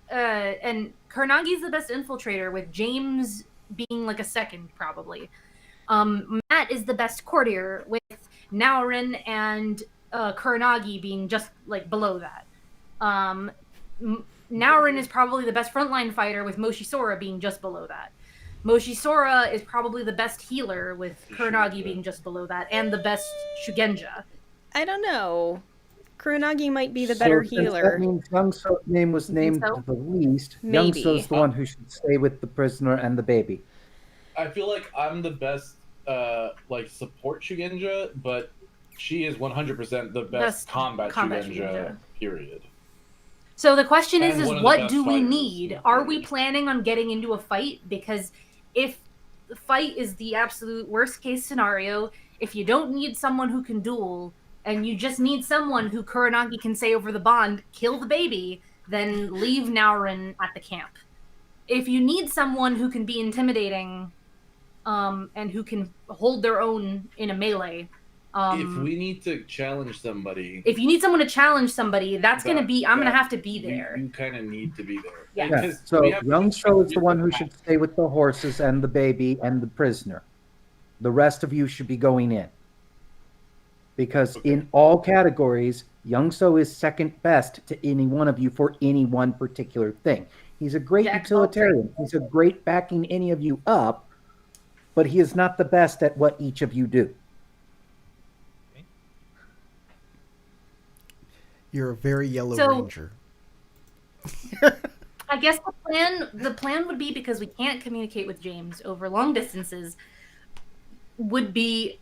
and Kuranagi's the best infiltrator, with James being like a second, probably. Matt is the best courtier, with Naorin and Kuranagi being just like below that. Naorin is probably the best frontline fighter, with Moshisora being just below that. Moshisora is probably the best healer, with Kuranagi being just below that, and the best Shugenja. I don't know. Kuranagi might be the better healer. That means Youngso's name was named the least. Maybe. Youngso's the one who should stay with the prisoner and the baby. I feel like I'm the best support Shugenja, but she is 100% the best combat Shugenja, period. So the question is what do we fighters, need? Are we planning on getting into a fight? Because if the fight is the absolute worst case scenario, if you don't need someone who can duel, and you just need someone who Kuranagi can say over the bond, kill the baby, then leave Naorin at the camp. If you need someone who can be intimidating, and who can hold their own in a melee, if we need to challenge somebody, if you need someone to challenge somebody, I'm gonna have to be there. You kind of need to be there. Yeah. So Youngso is the one who should stay with the horses and the baby and the prisoner. The rest of you should be going in. Because in all categories, Youngso is second best to any one of you for any one particular thing. He's a great utilitarian. He's a great backing any of you up, but he is not the best at what each of you do. You're a very yellow ranger. I guess the plan would be, because we can't communicate with James over long distances, would be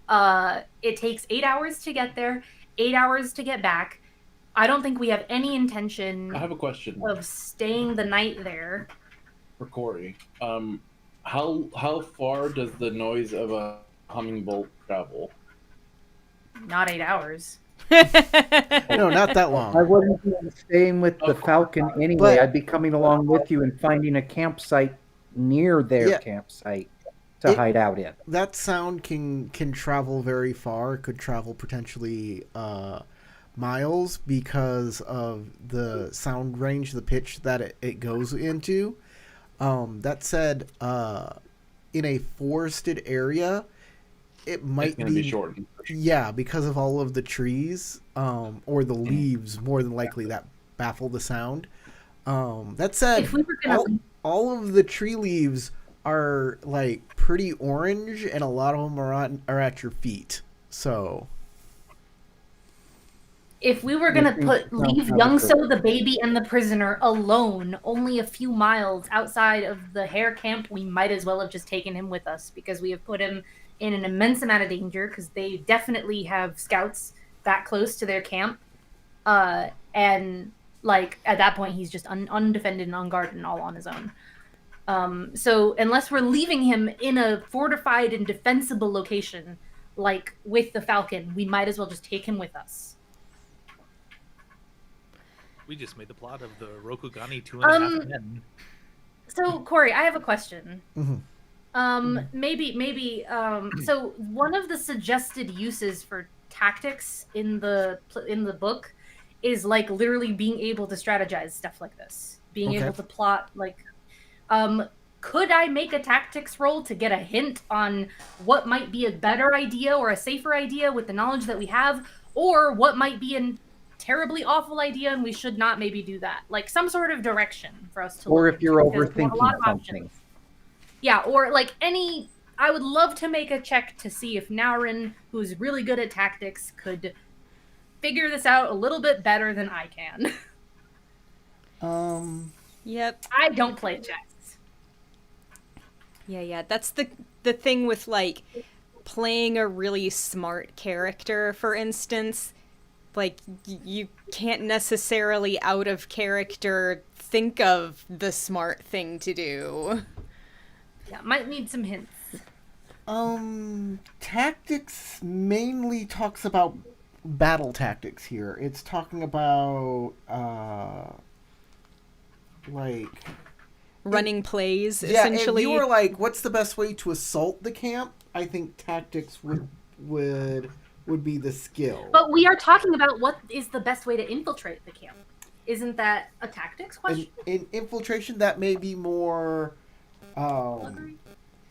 it takes 8 hours to get there, 8 hours to get back. I don't think we have any intention I have a question of staying the night there. for Corey. How far does the noise of a humming bolt travel? Not 8 hours. No, not that long. I wouldn't be staying with the Falcon anyway. I'd be coming along with you and finding a campsite near their campsite to hide out in. That sound can travel very far. It could travel potentially miles because of the sound range, the pitch that it goes into. That said, in a forested area, it might be shortened. Yeah, because of all of the trees, or the leaves, more than likely that baffle the sound. That said, If we were gonna all of the tree leaves are like pretty orange, and a lot of them are at your feet. So, if we were gonna leave Youngso the baby and the prisoner alone, only a few miles outside of the Hare camp, we might as well have just taken him with us, because we have put him in an immense amount of danger, because they definitely have scouts that close to their camp, and like at that point he's just undefended and unguarded and all on his own. So unless we're leaving him in a fortified and defensible location, like with the Falcon, we might as well just take him with us. We just made the plot of the Rokugani 2.5 Men. So Corey, I have a question. Mm-hmm. Maybe. So one of the suggested uses for tactics in the book is like literally being able to strategize stuff like this, being able to plot. Like, could I make a tactics roll to get a hint on what might be a better idea or a safer idea with the knowledge that we have, or what might be a terribly awful idea and we should not maybe do that? Like some sort of direction for us to Or look if you're into, because we have a lot overthinking of something. options. Yeah, or like I would love to make a check to see if Naurin, who's really good at tactics, could figure this out a little bit better than I can. Yep. I don't play chess. Yeah. That's the thing with like playing a really smart character, for instance. Like you can't necessarily out of character think of the smart thing to do. Yeah, might need some hints. Tactics mainly talks about battle tactics here. It's talking about like Running plays, yeah, essentially. if you were like, what's the best way to assault the camp? I think tactics would be the skill. But we are talking about what is the best way to infiltrate the camp. Isn't that a tactics question? In infiltration, that may be more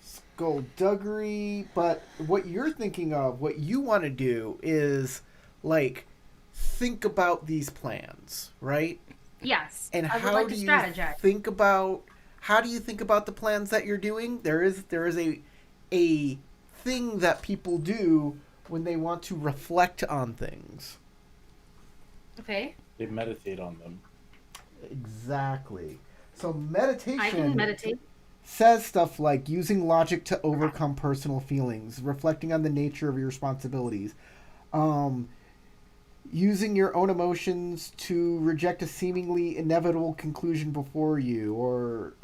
skullduggery, but what you're thinking of, what you want to do is like think about these plans, right? Yes. And I would how like do to you strategize. think about the plans that you're doing? There is a thing that people do when they want to reflect on things. Okay. They meditate on them. Exactly. So meditation I can meditate. says stuff like using logic to overcome personal feelings, reflecting on the nature of your responsibilities, using your own emotions to reject a seemingly inevitable conclusion before you, or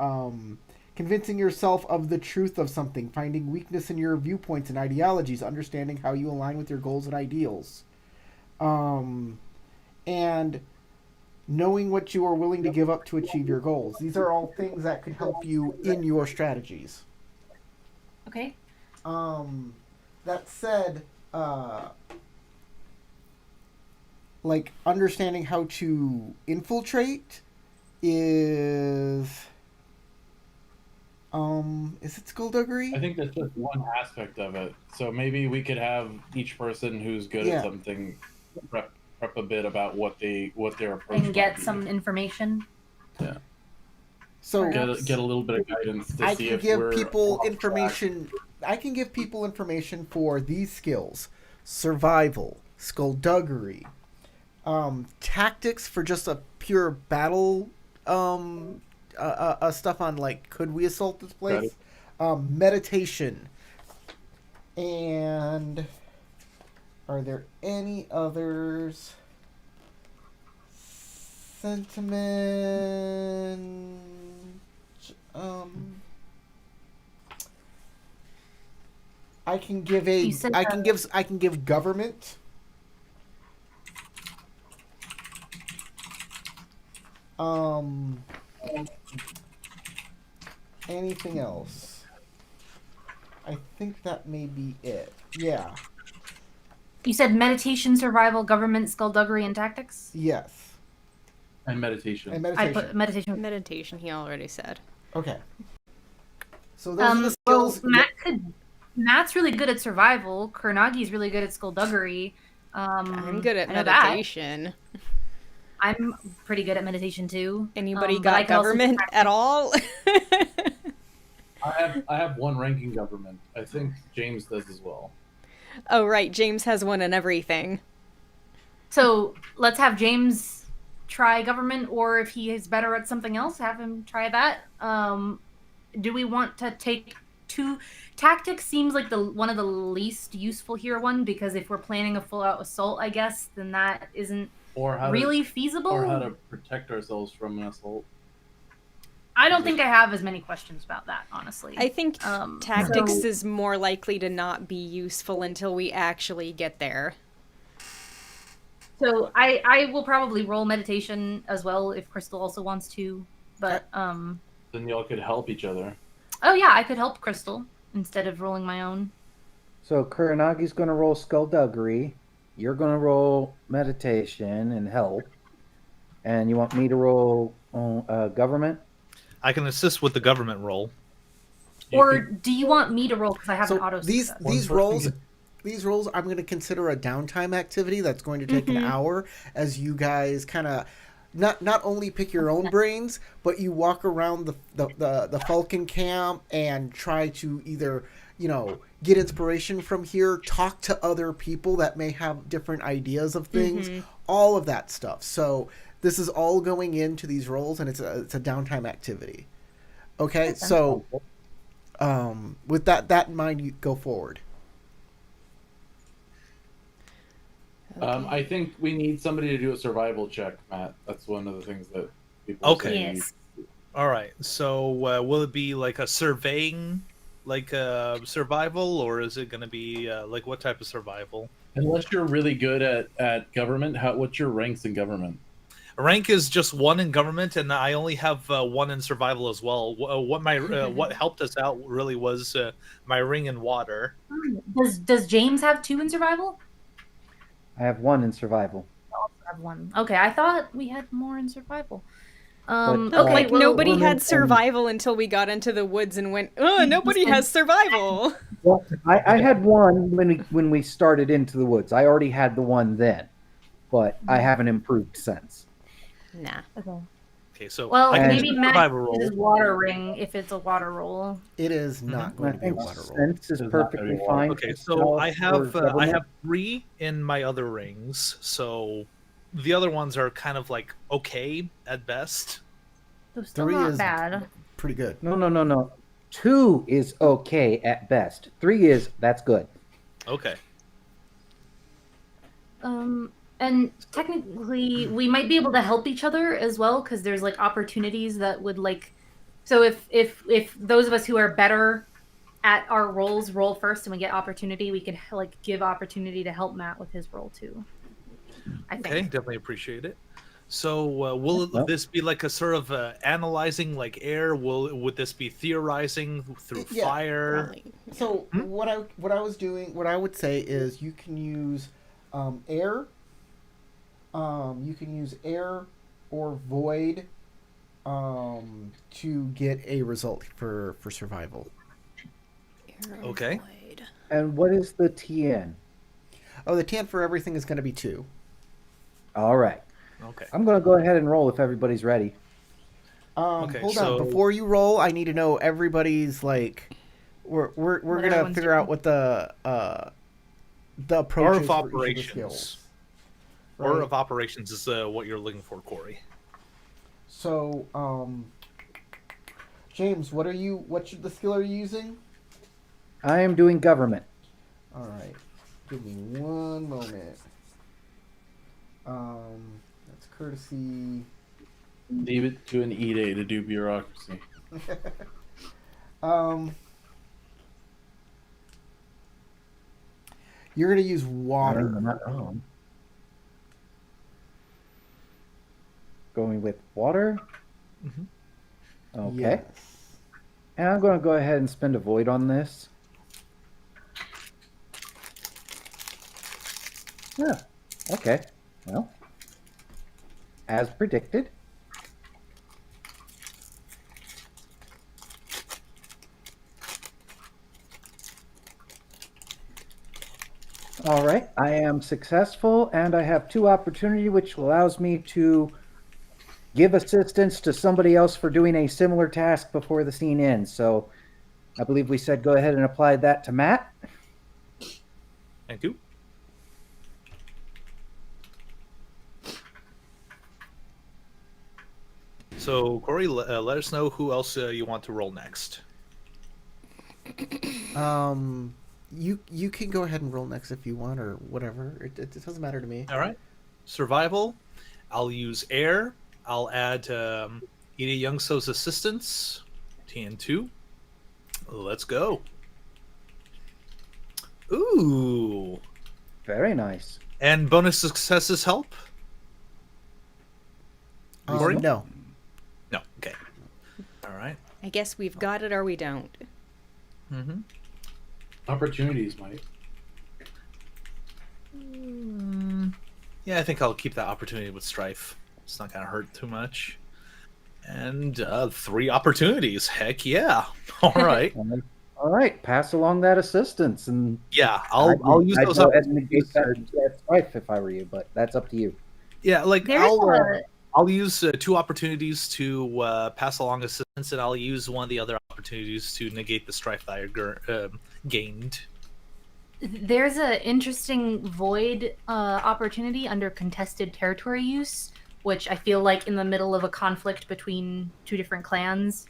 convincing yourself of the truth of something, finding weakness in your viewpoints and ideologies, understanding how you align with your goals and ideals, and knowing what you are willing to give up to achieve your goals. These are all things that could help you in your strategies. Okay. That said, like understanding how to infiltrate is it skullduggery? I think that's just one aspect of it. So maybe we could have each person who's good at something prep a bit about what their approach And get might be. some information. Yeah. So Get a little bit of guidance to I see can if give we're people off track. information. I can give people information for these skills: survival, skullduggery, tactics for just a pure battle, stuff on like could we assault this place, meditation, and are there any others? Sentiment. I can give I can give government. Anything else? I think that may be it. Yeah. You said meditation, survival, government, skullduggery, and tactics? Yes. And meditation. And I meditation. put meditation. Meditation, he already said. Okay. So those are the Well, skills. Matt's really good at survival. Kurnagi's really good at skullduggery. I'm good at I know that. meditation. I'm pretty good at meditation too. Anybody but I got can also do government at tactics. all? I have one rank in government. I think James does as well. Oh, right. James has one in everything. So let's have James try government, or if he is better at something else, have him try that. Do we want to take two? Tactics seems like one of the least useful here one, because if we're planning a full-out assault, I guess, then that isn't really feasible. Or how to protect ourselves from an assault. I don't think I have as many questions about that, honestly. I think tactics is more likely to not be useful until we actually get there. So I will probably roll meditation as well if Crystal also wants to, but Then y'all could help each other. oh yeah, I could help Crystal instead of rolling my own. So Kuranagi's going to roll skullduggery. You're going to roll meditation and help. And you want me to roll government? I can assist with the government role. Or do you want me to roll because I have an So auto these success? these rolls, these rolls, I'm going to consider a downtime activity that's going to take an hour as you guys kind of not only pick your own brains, but you walk around the Falcon camp and try to either get inspiration from here, talk to other people that may have different ideas of things, all of that stuff. So this is all going into these roles, and it's a downtime activity. Okay, so with that in mind, you go forward. I think we need somebody to do a survival check, Matt. That's one of the things that people Okay. say. Yes. All right. So will it be like a surveying, like survival, or is it going to be like what type of survival? Unless you're really good at government, what's your ranks in government? Rank is just 1 in government, and I only have 1 in survival as well. What helped us out really was my ring in water. Does James have 2 in survival? I have 1 in survival. I also have 1. Okay, I thought we had more in survival. But, Okay, Like, well, nobody women had and- survival until we got into the woods and went, oh, nobody has survival. Well, I had 1 when we started into the woods. I already had the 1 then, but I haven't improved since. Nah. Okay. Okay, so Well, I can maybe do a Matt survival roll. uses water ring if it's a water roll. It is not I going to be a think water roll. sense is It's not perfectly very fine. Okay, for so stealth I for have government. 3 in my other rings, so the other ones are kind of like okay at best. So still 3 not is bad. pretty good. No. 2 is okay at best. 3 is that's good. Okay. And technically, we might be able to help each other as well, because there's like opportunities that would like. So if those of us who are better at our roles roll first and we get opportunity, we can like give opportunity to help Matt with his role too. I think. Okay, definitely appreciate it. So will this be like a sort of analyzing like air? Would this be theorizing through Yeah, fire? Probably. So what I would say is you can use air. You can use air or void to get a result for survival. Okay. And what is the TN? Oh, the TN for everything is going to be 2. All right. Okay. I'm going to go ahead and roll if everybody's ready. Okay, Hold so- on. Before you roll, I need to know everybody's like. We're gonna everyone's figure out what the approach Or is of for each of the operations. skills. Or Right? of operations is what you're looking for, Corey. So, James, what the skill are you using? I am doing government. All right, give me one moment. That's courtesy. Leave it to an E-Day to do bureaucracy. You're gonna use water. Going with water. Mhm. Okay. Yes. And I'm going to go ahead and spend a void on this. Yeah. Okay. Well, as predicted. All right. I am successful, and I have 2 opportunity, which allows me to give assistance to somebody else for doing a similar task before the scene ends. So I believe we said go ahead and apply that to Matt. Thank you. So, Corey, let us know who else you want to roll next. You can go ahead and roll next if you want, or whatever. It doesn't matter to me. All right. Survival. I'll use air. I'll add Ida Youngso's assistance. TN2. Let's go. Ooh. Very nice. And bonus successes help? Corey? No. No. Okay. All right. I guess we've got it or we don't. Mm-hmm. Opportunities, Mike. Yeah, I think I'll keep that opportunity with Strife. It's not going to hurt too much. And 3 opportunities. Heck yeah. All right. All right. Pass along that assistance, and Yeah, I'll use those opportunities. That's right if I were you, but that's up to you. Yeah, like There's I'll use 2 opportunities to pass along assistance, and I'll use one of the other opportunities to negate the strife that I gained. There's an interesting void opportunity under contested territory use, which I feel like in the middle of a conflict between 2 different clans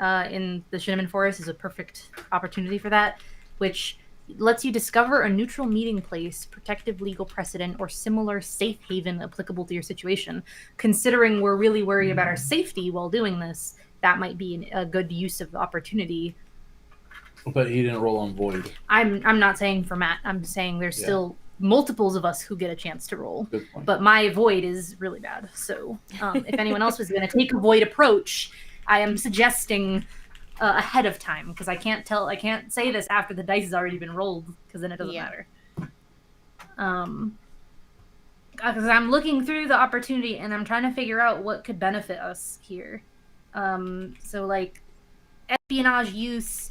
in the Cinnamon Forest is a perfect opportunity for that, which lets you discover a neutral meeting place, protective legal precedent, or similar safe haven applicable to your situation. Considering we're really worried about our safety while doing this, that might be a good use of the opportunity. But he didn't roll on void. I'm not saying for Matt. I'm saying there's still multiples of us who get a chance to roll. Good point. But my void is really bad. So if anyone else was going to take a void approach, I am suggesting ahead of time, because I can't say this after the dice has already been rolled, because then it doesn't matter. Because I'm looking through the opportunity and I'm trying to figure out what could benefit us here. So like espionage use,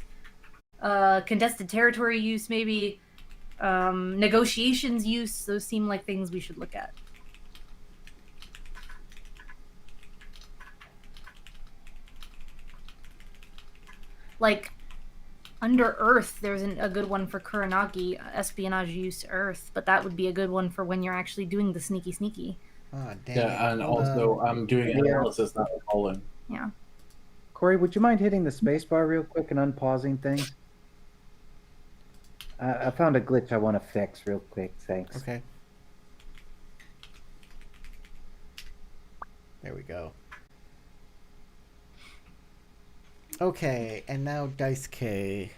contested territory use, maybe negotiations use. Those seem like things we should look at. Like under Earth, there's a good one for Kuranagi, espionage use Earth, but that would be a good one for when you're actually doing the sneaky. Oh, damn. Yeah, and also I'm doing analysis, not rolling. Yeah. Corey, would you mind hitting the space bar real quick and unpausing things? I found a glitch I want to fix real quick. Thanks. Okay. There we go. Okay, and now Dice K.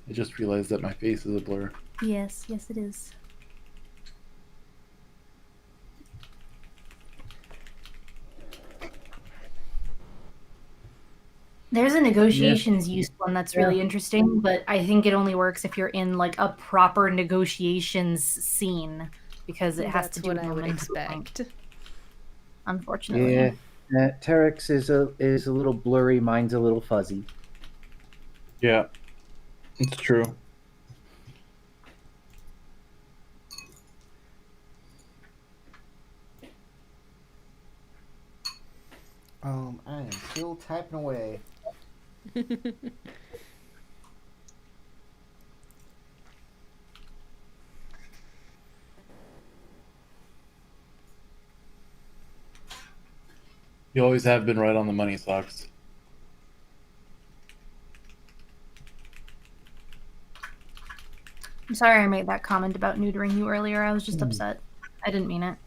I just realized that my face is a blur. Yes, it is. There's a negotiations use one that's really interesting, but I think it only works if you're in like a proper negotiations scene, because it has to do what with I would momentum. expect. Unfortunately. Yeah, Terex is a little blurry. Mine's a little fuzzy. Yeah, it's true. I am still typing away. You always have been right on the money, Socks. I'm sorry I made that comment about neutering you earlier. I was just upset. I didn't mean it.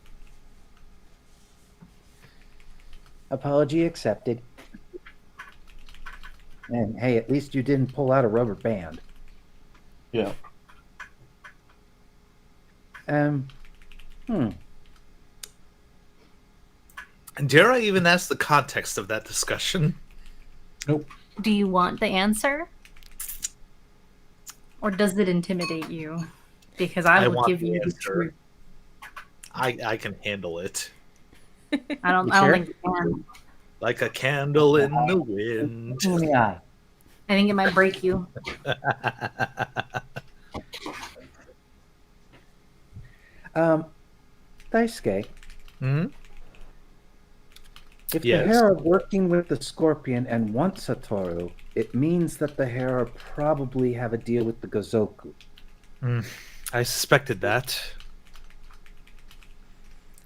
Apology accepted. And hey, at least you didn't pull out a rubber band. Yeah. Hmm. And dare I even ask the context of that discussion? Nope. Do you want the answer? Or does it intimidate you? Because I will want give the you the answer. truth. I can handle it. I don't sure? think you can. Like a candle in the wind. In the eye. I think it might break you. Daisuke, Hmm? if Yes. the Hare are working with the Scorpion and want Satoru, it means that the Hare probably have a deal with the Gozoku. I suspected that.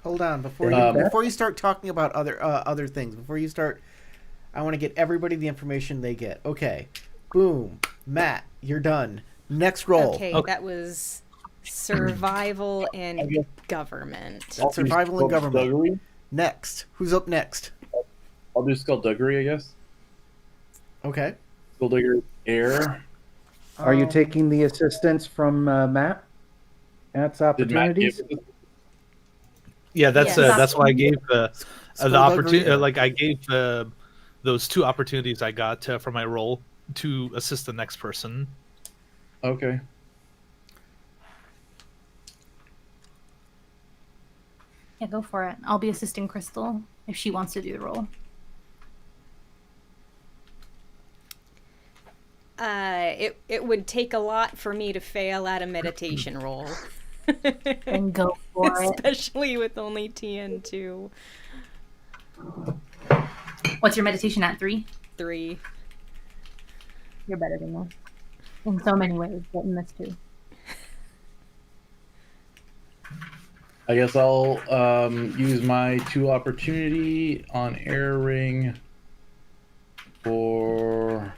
Hold on, before you start talking about other things, before you start, I want to get everybody the information they get. Okay, boom, Matt, you're done. Next roll. Okay, that was survival and government. That's survival and government. Skullduggery? Next, who's up next? I'll do skullduggery, I guess. Okay. Skullduggery, air. Are you taking the assistance from Matt? Matt's Did Matt give opportunities? it? Yeah, that's Yes. why I gave the opportunity. Skullduggery. Like I gave those 2 opportunities I got for my role to assist the next person. Okay. Yeah, go for it. I'll be assisting Crystal if she wants to do the role. It would take a lot for me to fail at a meditation roll. And go for it. Especially with only TN2. What's your meditation at? 3? 3. You're better than me. In so many ways, but in this too. I guess I'll use my 2 opportunity on air ring for.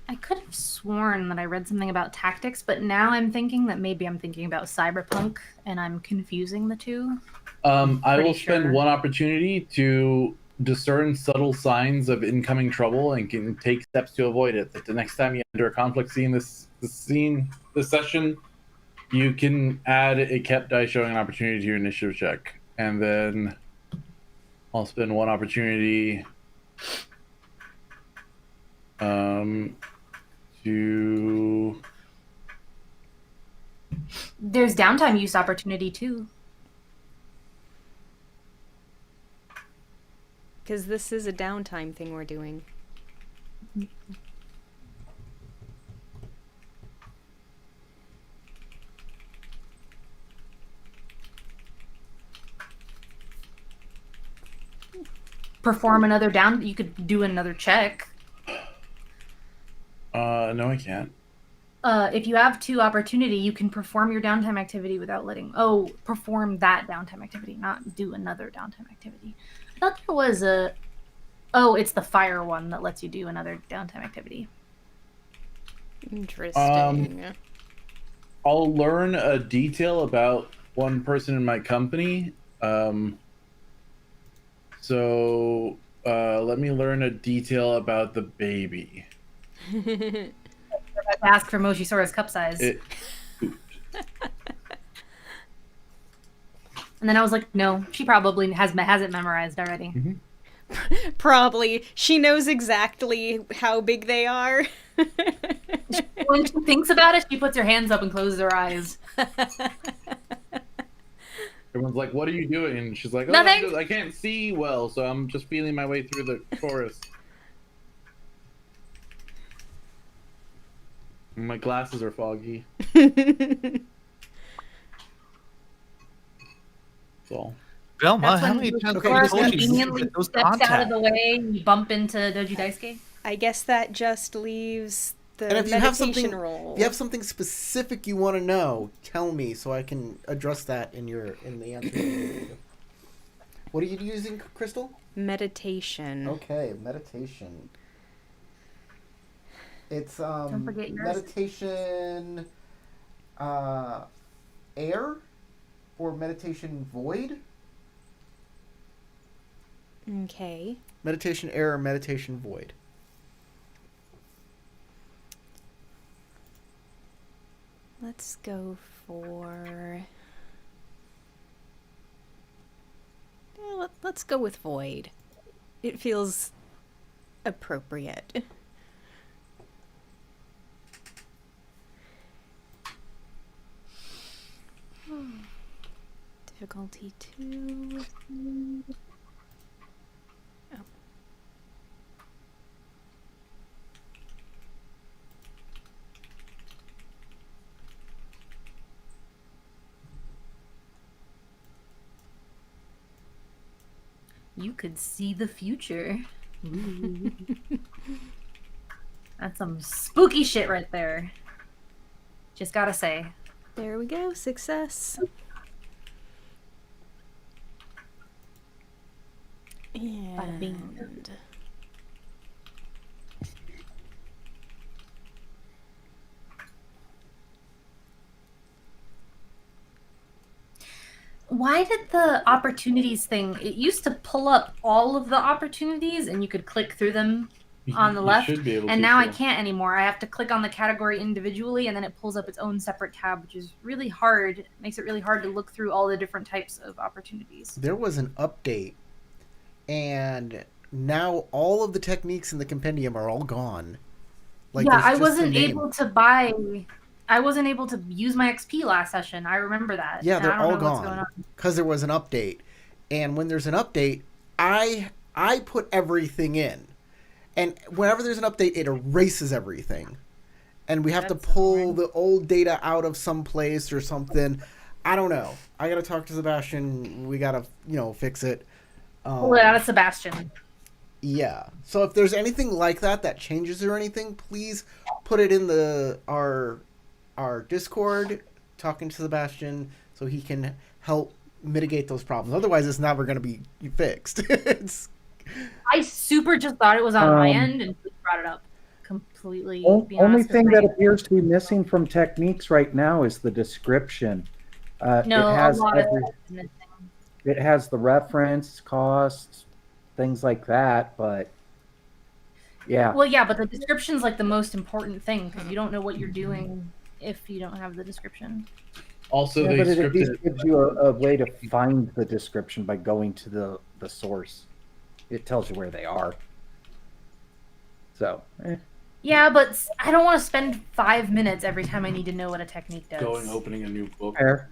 I could have sworn that I read something about tactics, but now I'm thinking that maybe I'm thinking about cyberpunk and I'm confusing the two. I will Pretty spend sure. 1 opportunity to discern subtle signs of incoming trouble and can take steps to avoid it. That the next time you enter a conflict scene, this session, you can add a kept die showing an opportunity to your initiative check, and then I'll spend 1 opportunity to. There's downtime use opportunity too. Because this is a downtime thing we're doing. Perform another down. You could do another check. No, I can't. If you have 2 opportunity, you can perform your downtime activity without letting. Perform that downtime activity, not do another downtime activity. I thought there was a. Oh, it's the fire one that lets you do another downtime activity. Interesting. I'll learn a detail about one person in my company. So let me learn a detail about the baby. Ask for Mojisora's cup size. And then I was like, no, she probably has it memorized already. Mm-hmm. Probably. She knows exactly how big they are. When she thinks about it, she puts her hands up and closes her eyes. Everyone's like, "What are you doing?" And she's like, "Oh, Nothing. I can't see well, so I'm just feeling my way through the forest. My glasses are foggy." That's all. Velma, That's how when many times Okay, have I just told you conveniently get those steps out of contacts? the way and you bump into Doji Daisuke. I guess that just leaves the And if you have meditation something, roll. if you have something specific you want to know, tell me so I can address that in the answer. What are you using, Crystal? Meditation. Okay, meditation. It's Don't forget yours. meditation air or meditation void. Okay. Meditation error, meditation void. Let's go for... let's go with void. It feels appropriate. Difficulty 2. Oh. You could see the future. Ooh. That's some spooky shit right there. Just gotta say. There we go. Success. Bada bing. And Why did the opportunities thing, it used to pull up all of the opportunities and you could click through them on the left, should be able and to, now I so. can't anymore. I have to click on the category individually and then it pulls up its own separate tab, which is really hard. It makes it really hard to look through all the different types of opportunities. There was an update, and now all of the techniques in the compendium are all gone. Yeah, there's I just wasn't the name. able to use my XP last session. I remember that. Yeah, and they're I don't all know what's going gone on. because there was an update, and when there's an update, I put everything in, and whenever there's an update, it erases everything, and we have to That's pull annoying. the old data out of some place or something. I don't know. I gotta talk to Sebastian. We gotta fix it. Pull it out of Sebastian. Yeah. So if there's anything like that changes or anything, please put it in our Discord, talking to Sebastian, so he can help mitigate those problems. Otherwise, it's never going to be fixed. I super just thought it was on my end and just brought it up. Completely. being Only honest with thing my- that appears to be missing from techniques right now is the description. No, it has a lot of stuff is missing. it has the reference, costs, things like that, but yeah. Well, yeah, but the description's like the most important thing because you don't know what you're doing if you don't have the description. Also, Yeah, they but it at least scripted. gives you a way to find the description by going to the source. It tells you where they are. So, Yeah, but I don't want to spend 5 minutes every time I need to know what a technique does. Opening a new book. fair.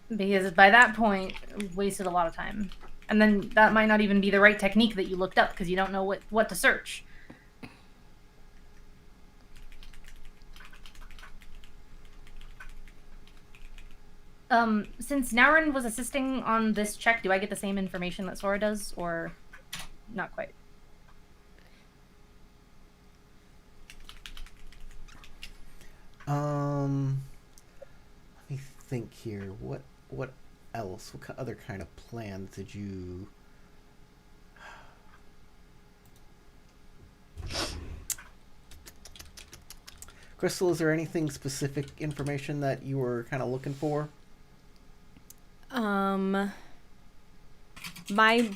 Because by that point, I've wasted a lot of time. And then that might not even be the right technique that you looked up because you don't know what to search. Since Naurin was assisting on this check, do I get the same information that Sora does, or not quite? Let me think here. What else? What other kind of plans did you? Crystal, is there anything specific information that you were kind of looking for? My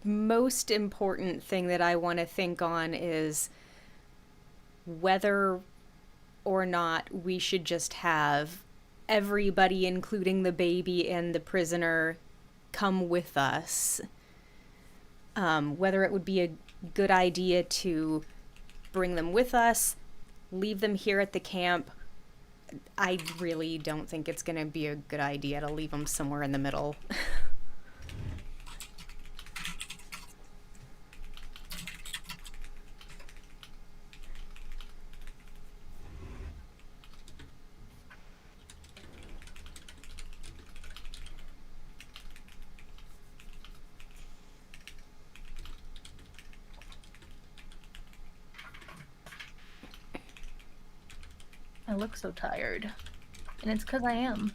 most important thing that I want to think on is whether or not we should just have everybody, including the baby and the prisoner, come with us. Whether it would be a good idea to bring them with us, leave them here at the camp. I really don't think it's going to be a good idea to leave them somewhere in the middle. I look so tired. And it's because I am.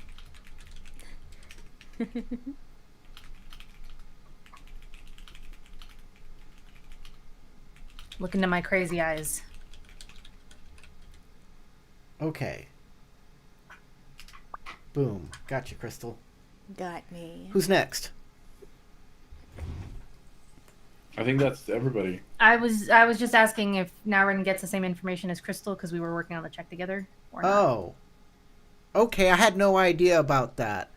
Look into my crazy eyes. Okay. Boom. Gotcha, Crystal. Got me. Who's next? I think that's everybody. I was just asking if Naren gets the same information as Crystal because we were working on the check together. Or not. Oh. Okay, I had no idea about that.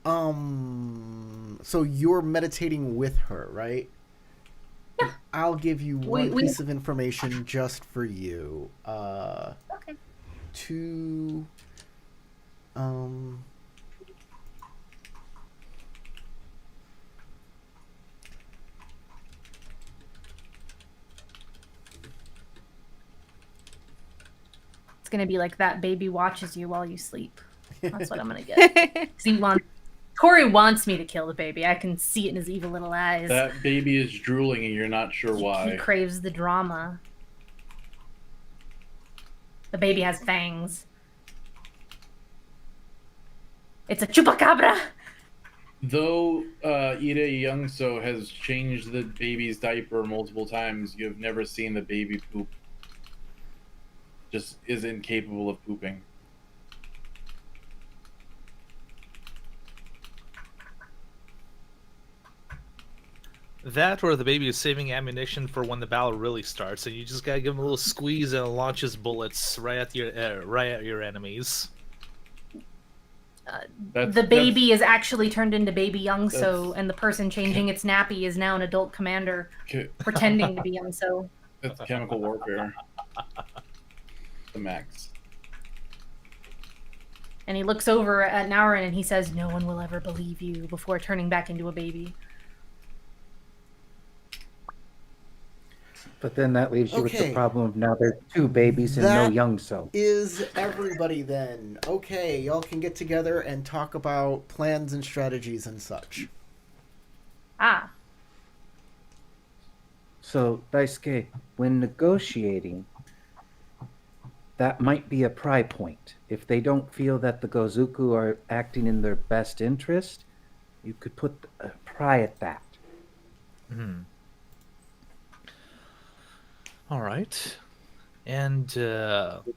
So you're meditating with her, right? Yeah. I'll give you one We- piece of information just for you. Okay. To It's gonna be like that baby watches you while you sleep. That's what I'm gonna get. 'Cause Corey wants me to kill the baby. I can see it in his evil little eyes. That baby is drooling, and you're not sure He why. craves the drama. The baby has fangs. It's a chupacabra. Though Ida Youngso has changed the baby's diaper multiple times, you have never seen the baby poop. Just is incapable of pooping. That or the baby is saving ammunition for when the battle really starts, and you just gotta give him a little squeeze and it launches bullets right at your enemies. The baby is actually turned into Baby Youngso, and the person changing its nappy is now an adult commander pretending to be Youngso. That's chemical warfare. The max. And he looks over at Naurin and he says, "No one will ever believe you," before turning back into a baby. But then that leaves you with Okay. the problem of now there's 2 babies and That- no young so. is everybody then. Okay, y'all can get together and talk about plans and strategies and such. Ah, So, Daisuke, when negotiating, that might be a pry point. If they don't feel that the Gozuku are acting in their best interest, you could put a pry at that. All right. And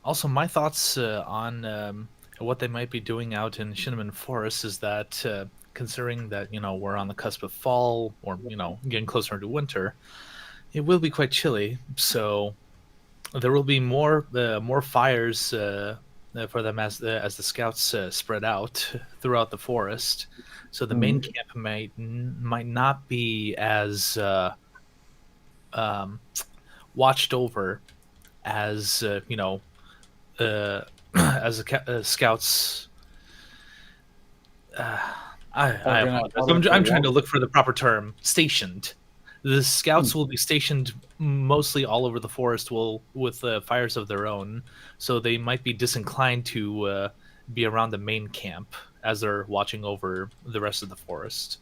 also, my thoughts on what they might be doing out in Cinnamon Forest is that, considering that we're on the cusp of fall, or getting closer into winter, it will be quite chilly. So there will be more fires for them as the scouts spread out throughout the forest. So the main camp might not be as watched over as as the scouts. I apologize. I'm trying to look for the proper term. Stationed. The scouts will be stationed mostly all over the forest, with fires of their own, so they might be disinclined to be around the main camp as they're watching over the rest of the forest.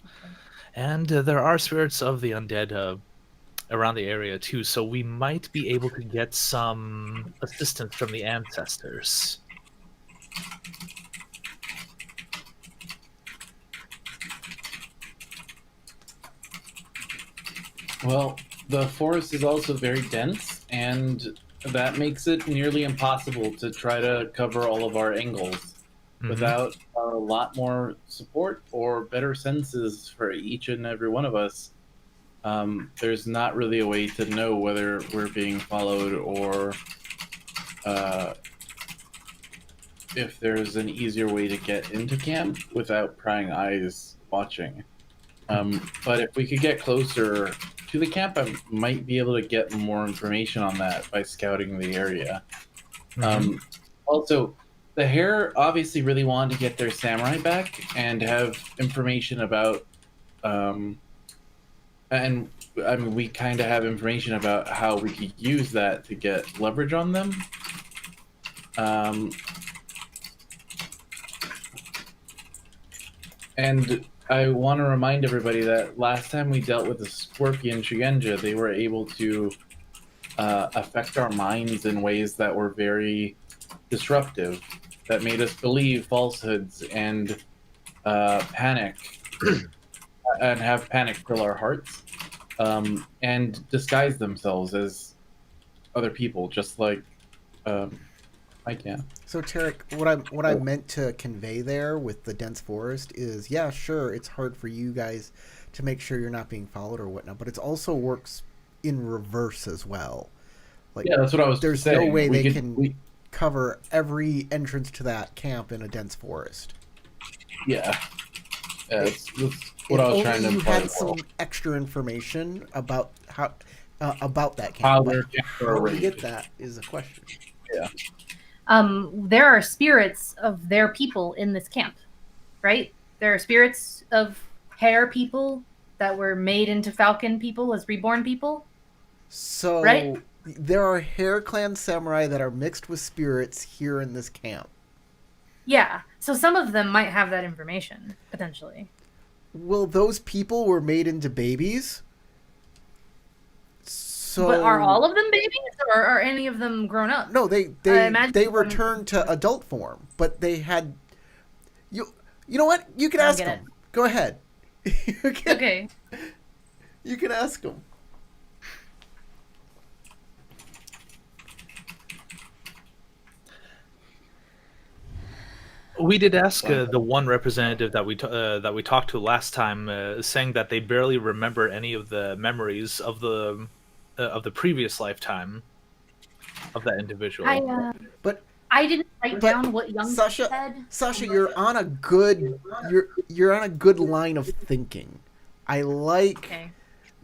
Okay. And there are spirits of the undead around the area too, so we might be able to get some assistance from the ancestors. Well, the forest is also very dense, and that makes it nearly impossible to try to cover all of our angles without a lot more support or better senses for each and every one of us. There's not really a way to know whether we're being followed or if there's an easier way to get into camp without prying eyes watching. But if we could get closer to the camp, I might be able to get more information on that by scouting the area. Also, the Hare obviously really wanted to get their samurai back and have information about and I mean, we kind of have information about how we could use that to get leverage on them. And I want to remind everybody that last time we dealt with the Scorpion Shugenja, they were able to affect our minds in ways that were very disruptive, that made us believe falsehoods and panic, and have panic fill our hearts, and disguise themselves as other people, just like I can. So Tarek, what I meant to convey there with the dense forest is, yeah, sure, it's hard for you guys to make sure you're not being followed or whatnot. But it also works in reverse as well. Like, Yeah, that's what I was there's saying. no way they can cover every entrance to that camp in a dense forest. Yeah. That's what I was trying to you imply. had some extra information about how about that camp. How But their camps are how to arranged. get that is a question. Yeah. There are spirits of their people in this camp, right? There are spirits of Hare people that were made into Falcon people as reborn people. So Right? there are Hare clan samurai that are mixed with spirits here in this camp. Yeah, so some of them might have that information, potentially. Well, those people were made into babies. So, But are all of them babies, or are any of them grown up? No, I imagine they one- returned to adult form, but they had you know what? You can I don't ask get them. Go ahead. Okay. You can ask them. We did ask the one representative that we talked to last time, saying that they barely remember any of the memories of the previous lifetime of that individual. But I didn't write down what Young Sasha, said. Sasha, you're on a good line of thinking. I like Okay.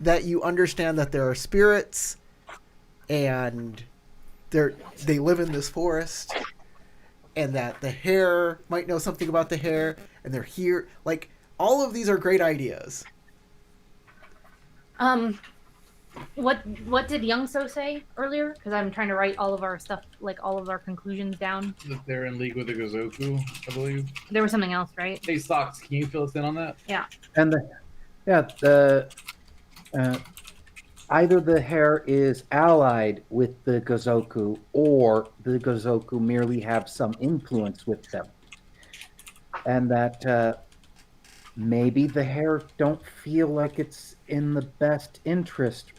that you understand that there are spirits and they live in this forest and that the Hare might know something about the Hare and they're here. Like, all of these are great ideas. What did Young So say earlier? Because I'm trying to write all of our stuff, like all of our conclusions down. That they're in league with the Gozoku, I believe. There was something else, right? Hey, Stocks, can you fill us in on that? Yeah. And either the Hare is allied with the Gozoku, or the Gozoku merely have some influence with them, and that maybe the Hare don't feel like it's in the best interest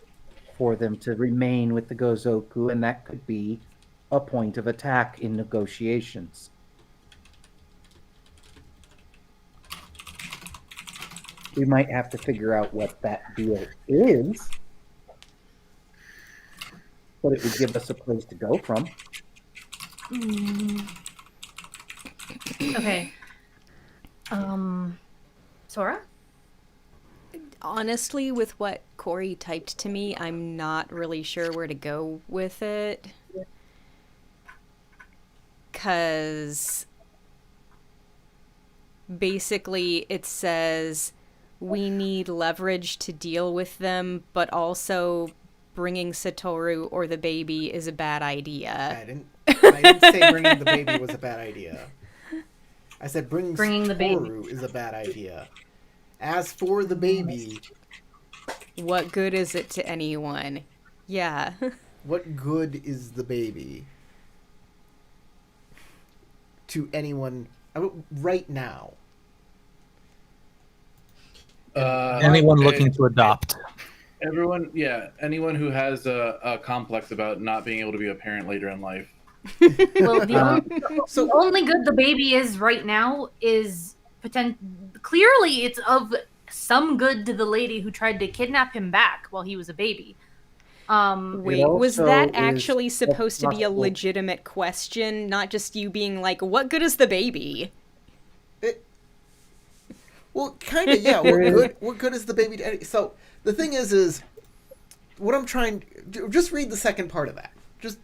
for them to remain with the Gozoku, and that could be a point of attack in negotiations. We might have to figure out what that deal is, but it would give us a place to go from. Okay. Sora? Honestly, with what Corey typed to me, I'm not really sure where to go with it. 'Cause basically it says we need leverage to deal with them, but also bringing Satoru or the baby is a bad idea. I didn't say bringing the baby was a bad idea. I said bringing the baby Satoru is a bad idea. As for the baby, what good is it to anyone? Yeah. what good is the baby to anyone right now? Anyone looking to adopt. Everyone, yeah, anyone who has a complex about not being able to be a parent later in life. Well, the only good the baby is right now is clearly it's of some good to the lady who tried to kidnap him back while he was a baby. Wait, was that actually supposed to be a legitimate question, not just you being like, what good is the baby? Well, kind of, yeah. What good is the baby to any... So, the thing is what I'm trying... Just read the second part of that. Just...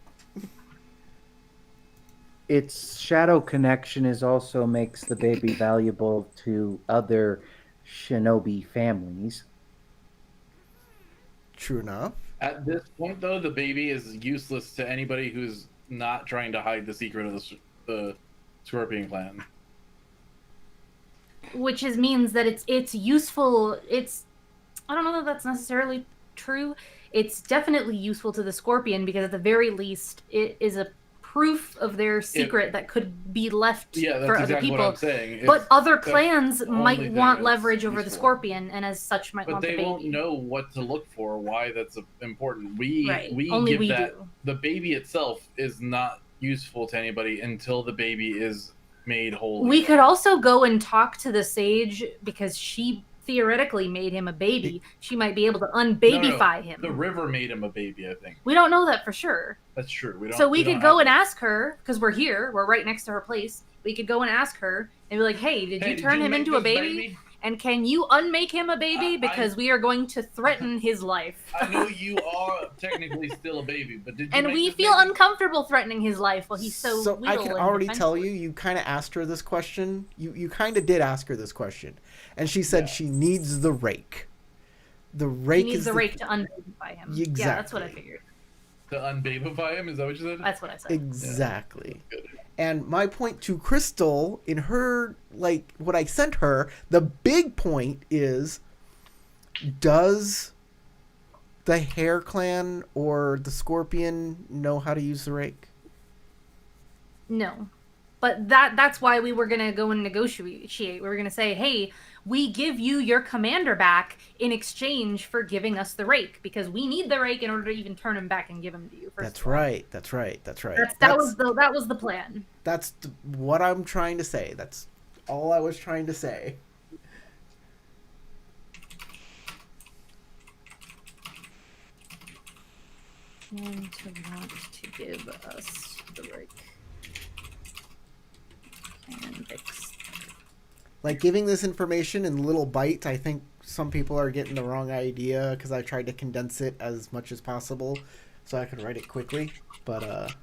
Its shadow connection also makes the baby valuable to other shinobi families. True enough. At this point, though, the baby is useless to anybody who's not trying to hide the secret of the Scorpion clan. Which means that it's useful. I don't know that that's necessarily true. It's definitely useful to the Scorpion because at the very least it is a proof of their secret that could be left for other people. What I'm saying. But other clans might want that's leverage over the useful. Scorpion, and as such might But want the they baby. won't know what to look for, why that's important. Only give we that do. the baby itself is not useful to anybody until the baby is made whole. We could also go and talk to the sage because she theoretically made him a baby, she might be able to unbabyfy him. The river made him a baby, I think. We don't know that for sure. That's true. We could go and ask her, because we're here, we're right next to her place. We could go and ask her and be like, hey, did you turn him into a baby? And can you unmake him a baby? Because we are going to threaten his life. I know you are technically still a baby, but did you and we feel uncomfortable threatening his life while he's so So I little can and already defenseless. tell you, you kind of asked her this question. You kind of did ask her this question. And she said she needs the rake. The rake He needs is the rake to unbabyfy him. Exactly. Yeah, that's what I figured. To unbabyfy him? Is that what you said? That's what I said. Exactly. Yeah. And my point to Crystal, in her, like, what I sent her, the big point is, does the Hare clan or the Scorpion know how to use the rake? No. But that's why we were going to go and negotiate. We were going to say, hey, we give you your commander back in exchange for giving us the rake, because we need the rake in order to even turn him back and give him to you. That's right. That's right. That was the plan. That's what I'm trying to say. That's all I was trying to say. And to want to give us the rake. And fix. Like, giving this information in little bites, I think some people are getting the wrong idea, because I tried to condense it as much as possible so I could write it quickly. But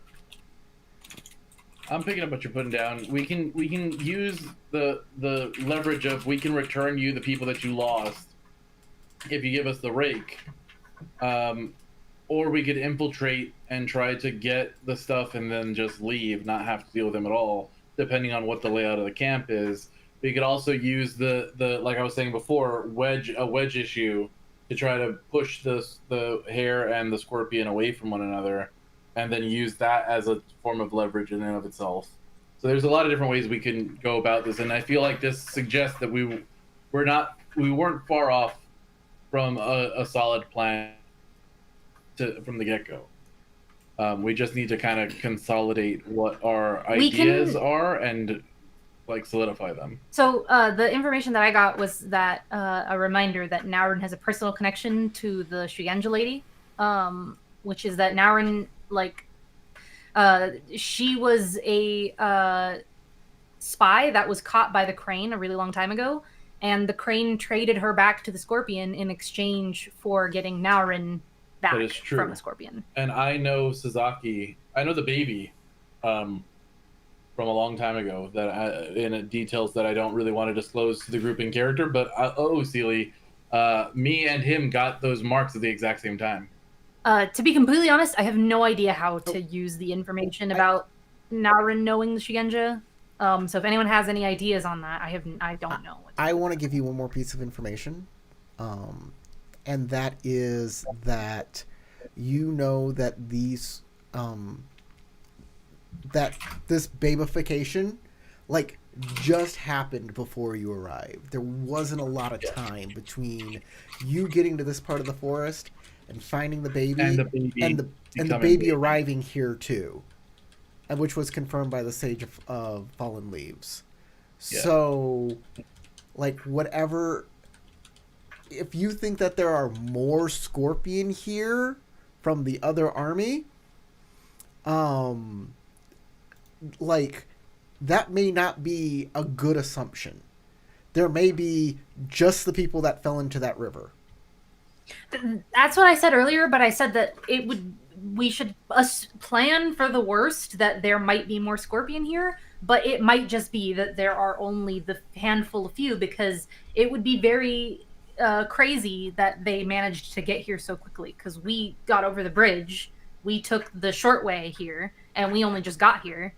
I'm picking up what you're putting down. We can use the leverage of, we can return you the people that you lost if you give us the rake. Or we could infiltrate and try to get the stuff and then just leave, not have to deal with them at all, depending on what the layout of the camp is. We could also use the like I was saying before, a wedge issue to try to push the Hare and the Scorpion away from one another, and then use that as a form of leverage in and of itself. So there's a lot of different ways we can go about this, and I feel like this suggests that we weren't far off from a solid plan from the get-go. We just need to kind of consolidate what our ideas are and like solidify them. So the information that I got was that a reminder that Naurin has a personal connection to the Shiganja lady, which is that Naurin, like, she was a spy that was caught by the Crane a really long time ago, and the Crane traded her back to the Scorpion in exchange for getting Naurin back That is true. from the Scorpion. And I know Sasaki. I know the baby from a long time ago, that in details that I don't really want to disclose to the group in character. But Sealy, me and him got those marks at the exact same time. To be completely honest, I have no idea how to use the information about Naurin knowing the Shiganja. So if anyone has any ideas on that, I don't know. I want to give you one more piece of information. And that is that you know that these that this babification like just happened before you arrived. There wasn't a lot of time between you getting to this part of the forest and finding the baby and the baby arriving here too, and which was confirmed by the Sage of Fallen Leaves. Yeah. So like whatever, if you think that there are more Scorpion here from the other army, like that may not be a good assumption. There may be just the people that fell into that river. That's what I said earlier, but I said that we should plan for the worst, that there might be more Scorpion here, but it might just be that there are only the handful of few, because it would be very crazy that they managed to get here so quickly, because we got over the bridge, we took the short way here, and we only just got here,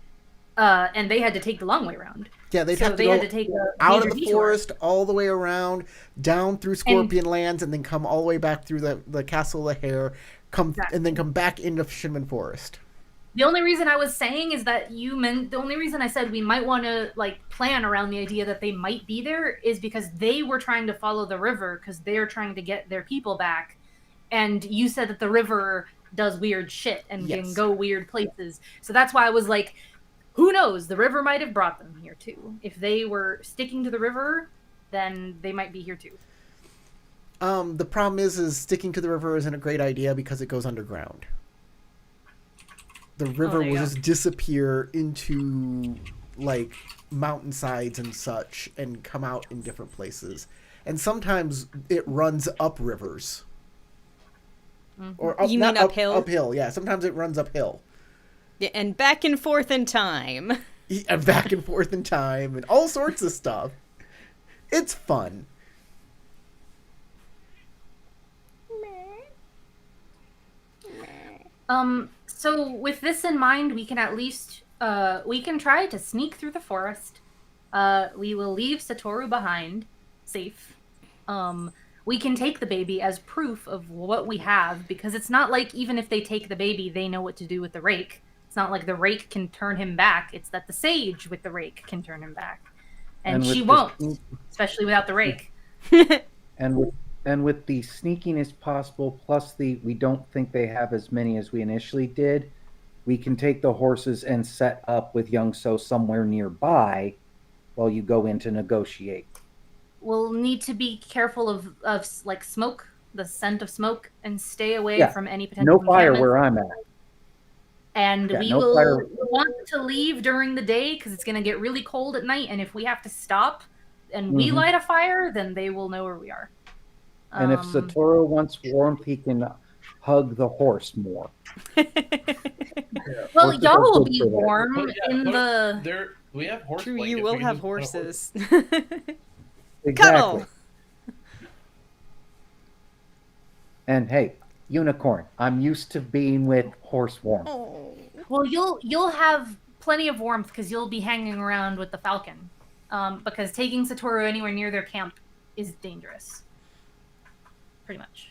and they had to take the long way around. Yeah, they had to take out of the forest, all the way around, down through Scorpion lands, and then come all the way back through the Castle of Hare, and then come back into Shinmen Forest. The only reason I was saying is that the only reason I said we might want to like plan around the idea that they might be there is because they were trying to follow the river because they're trying to get their people back. And you said that the river does weird shit and can go weird places. So that's why I was like, who knows? The river might have brought them here too. If they were sticking to the river, then they might be here too. The problem is sticking to the river isn't a great idea because it goes underground. The river there you will go. just disappear into like mountainsides and such and come out in different places. And sometimes it runs up rivers. Or up, You not mean up- uphill? Uphill, yeah. Sometimes it runs uphill. Yeah, and back and forth in time. And back and forth in time and all sorts of stuff. It's fun. So with this in mind, we can at least we can try to sneak through the forest. We will leave Satoru behind, safe. We can take the baby as proof of what we have, because it's not like even if they take the baby, they know what to do with the rake. It's not like the rake can turn him back. It's that the sage with the rake can turn him back. And with she the won't, sneak- especially without the rake. and with the sneakiness possible, plus we don't think they have as many as we initially did, we can take the horses and set up with Young So somewhere nearby while you go in to negotiate. We'll need to be careful of like smoke, the scent of smoke, and stay away Yeah, from any potential No fire encampments. where I'm at. And Yeah, we no will fire. want to leave during the day because it's going to get really cold at night. And if we have to stop and we light a fire, then they will know where we are. And if Satoru wants warmth, he can hug the horse more. Well, horses y'all are will good be for that. warm But yeah, in but the. there we have horse. True, blankets. you We will can have just put a horse- horses. Exactly. Cuddle! And hey, unicorn, I'm used to being with horse warmth. Oh. Well, you'll have plenty of warmth because you'll be hanging around with the falcon. Because taking Satoru anywhere near their camp is dangerous. Pretty much.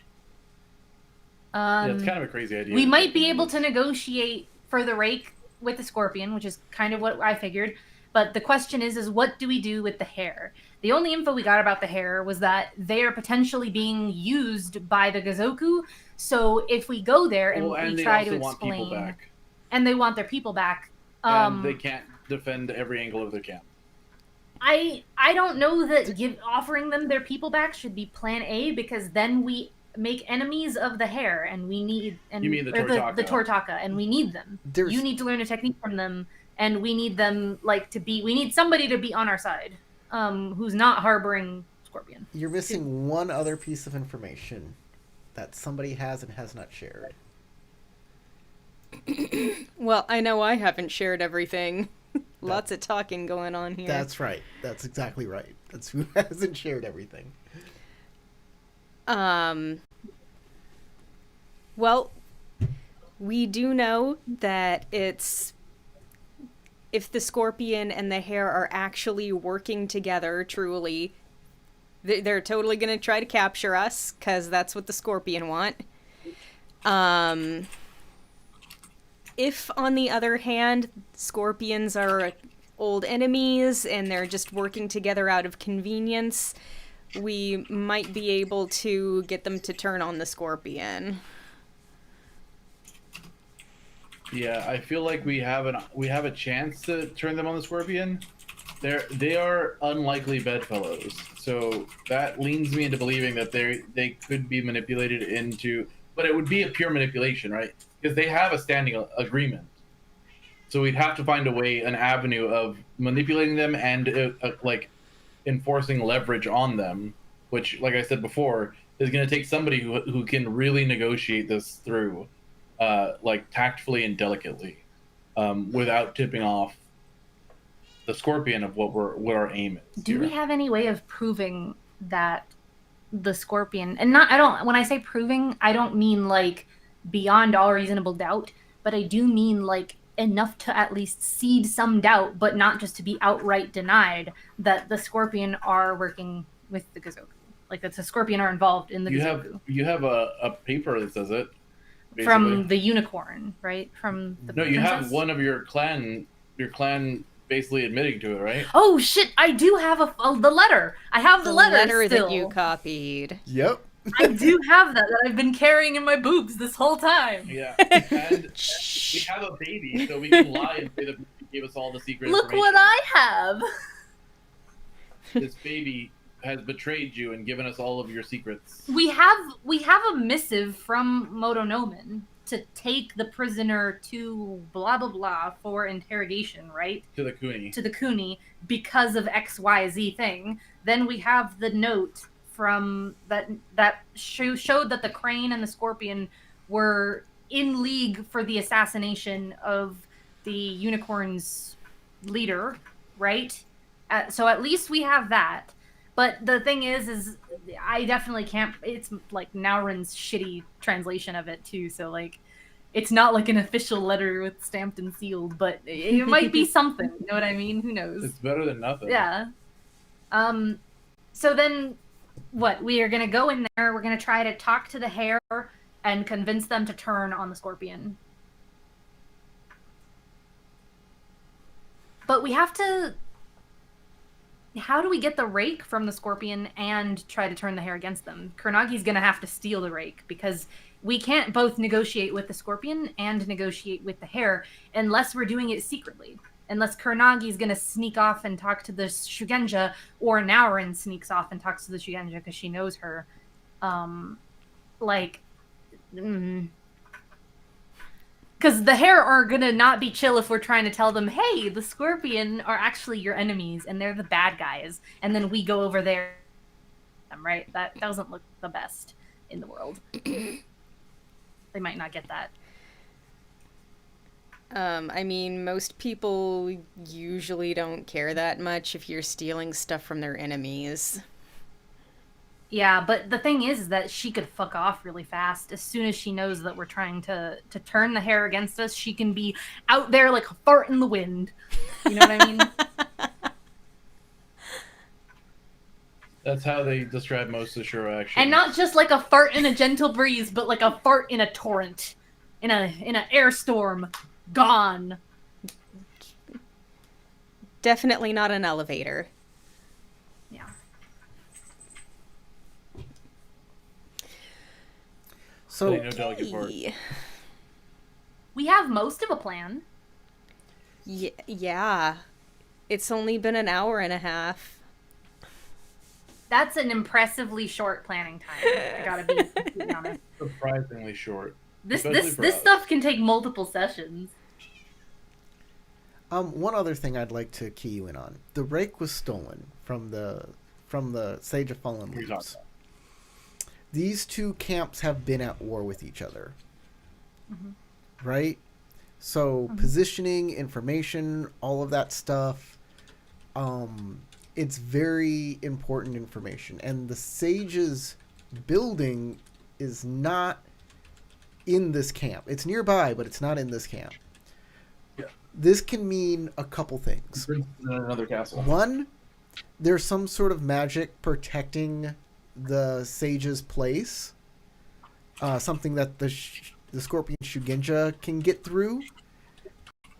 Yeah, it's kind of a crazy idea. We to might take be them able with- to negotiate for the rake with the scorpion, which is kind of what I figured. But the question is what do we do with the hare? The only info we got about the hare was that they are potentially being used by the Gazoku. So if we go there and Well, and we they try also to want people explain, back, and they want their people back, and they can't defend every angle of their camp. I don't know that offering them their people back should be plan A, because then we make enemies of the hare, and we need You mean the or Tortaka. the Tortaka, and we need them. There's- You need to learn a technique from them, and we need them we need somebody to be on our side, who's not harboring Scorpion. You're missing one other piece of information that somebody has and has not shared. Well, I know I haven't shared everything. Lots of talking going on here. That's right. That's exactly right. That's who hasn't shared everything. Well, we do know that if the scorpion and the hare are actually working together, truly, they're totally going to try to capture us, because that's what the scorpion want. If, on the other hand, scorpions are old enemies and they're just working together out of convenience, we might be able to get them to turn on the scorpion. Yeah, I feel like we have a chance to turn them on the scorpion. They are unlikely bedfellows, so that leans me into believing that they could be manipulated into, but it would be a pure manipulation, right? Because they have a standing agreement. So we'd have to find a way, an avenue of manipulating them and like enforcing leverage on them, which, like I said before, is going to take somebody who can really negotiate this through, like tactfully and delicately, without tipping off the scorpion of what our aim is. Do here. we have any way of proving that the scorpion, and when I say proving, I don't mean like beyond all reasonable doubt, but I do mean like enough to at least seed some doubt, but not just to be outright denied, that the scorpion are working with the Gazoku, like that the scorpion are involved in the Gazoku. You have a paper that says it. Basically. From the unicorn, right? From the No, you have princess? one of your clan basically admitting to it, right? Oh shit! I do have the letter. I have the letter still. that you copied. Yep. I do have that I've been carrying in my boobs this whole time. Yeah, and we have a baby, so we can lie and say that he gave us all the secret Look information. what I have. This baby has betrayed you and given us all of your secrets. We have a missive from Motonomen to take the prisoner to blah blah blah for interrogation, right? To the Kuni. To the Kuni because of XYZ thing. Then we have the note from that showed that the Crane and the Scorpion were in league for the assassination of the Unicorn's leader, right? So at least we have that. But the thing is I definitely can't. It's like Naurin's shitty translation of it too. So like, it's not like an official letter with stamped and sealed, but it might be something. You know what I mean? Who knows? It's better than nothing. Yeah. So then, what? We are gonna go in there. We're gonna try to talk to the Hare and convince them to turn on the Scorpion. But we have to. How do we get the rake from the Scorpion and try to turn the Hare against them? Kurnagi's gonna have to steal the rake because we can't both negotiate with the Scorpion and negotiate with the Hare unless we're doing it secretly. Unless Kurnagi's gonna sneak off and talk to the Shugenja, or Naurin sneaks off and talks to the Shugenja because she knows her. Because the Hare are gonna not be chill if we're trying to tell them, hey, the Scorpion are actually your enemies and they're the bad guys, and then we go over there, right? That doesn't look the best in the world. They might not get that. I mean, most people usually don't care that much if you're stealing stuff from their enemies. Yeah, but the thing is that she could fuck off really fast. As soon as she knows that we're trying to turn the Hare against us, she can be out there like a fart in the wind. You know what I mean? That's how they describe most of Shura, actually. And not just like a fart in a gentle breeze, but like a fart in a torrent. In an air storm. Gone. Definitely not an elevator. Yeah. So, no delicate part. We have most of a plan. Yeah. It's only been an hour and a half. That's an impressively short planning time. I gotta be completely honest. Surprisingly short. This stuff can take multiple sessions. one other thing I'd like to key you in on: the rake was stolen from the Sage of Fallen Leaves. These two camps have been at war with each other, right? So positioning, information, all of that stuff. It's very important information, and the Sage's building is not in this camp. It's nearby, but it's not in this camp. Yeah. This can mean a couple things. Another castle. One, there's some sort of magic protecting the Sage's place. Something that the Scorpion Shugenja can get through.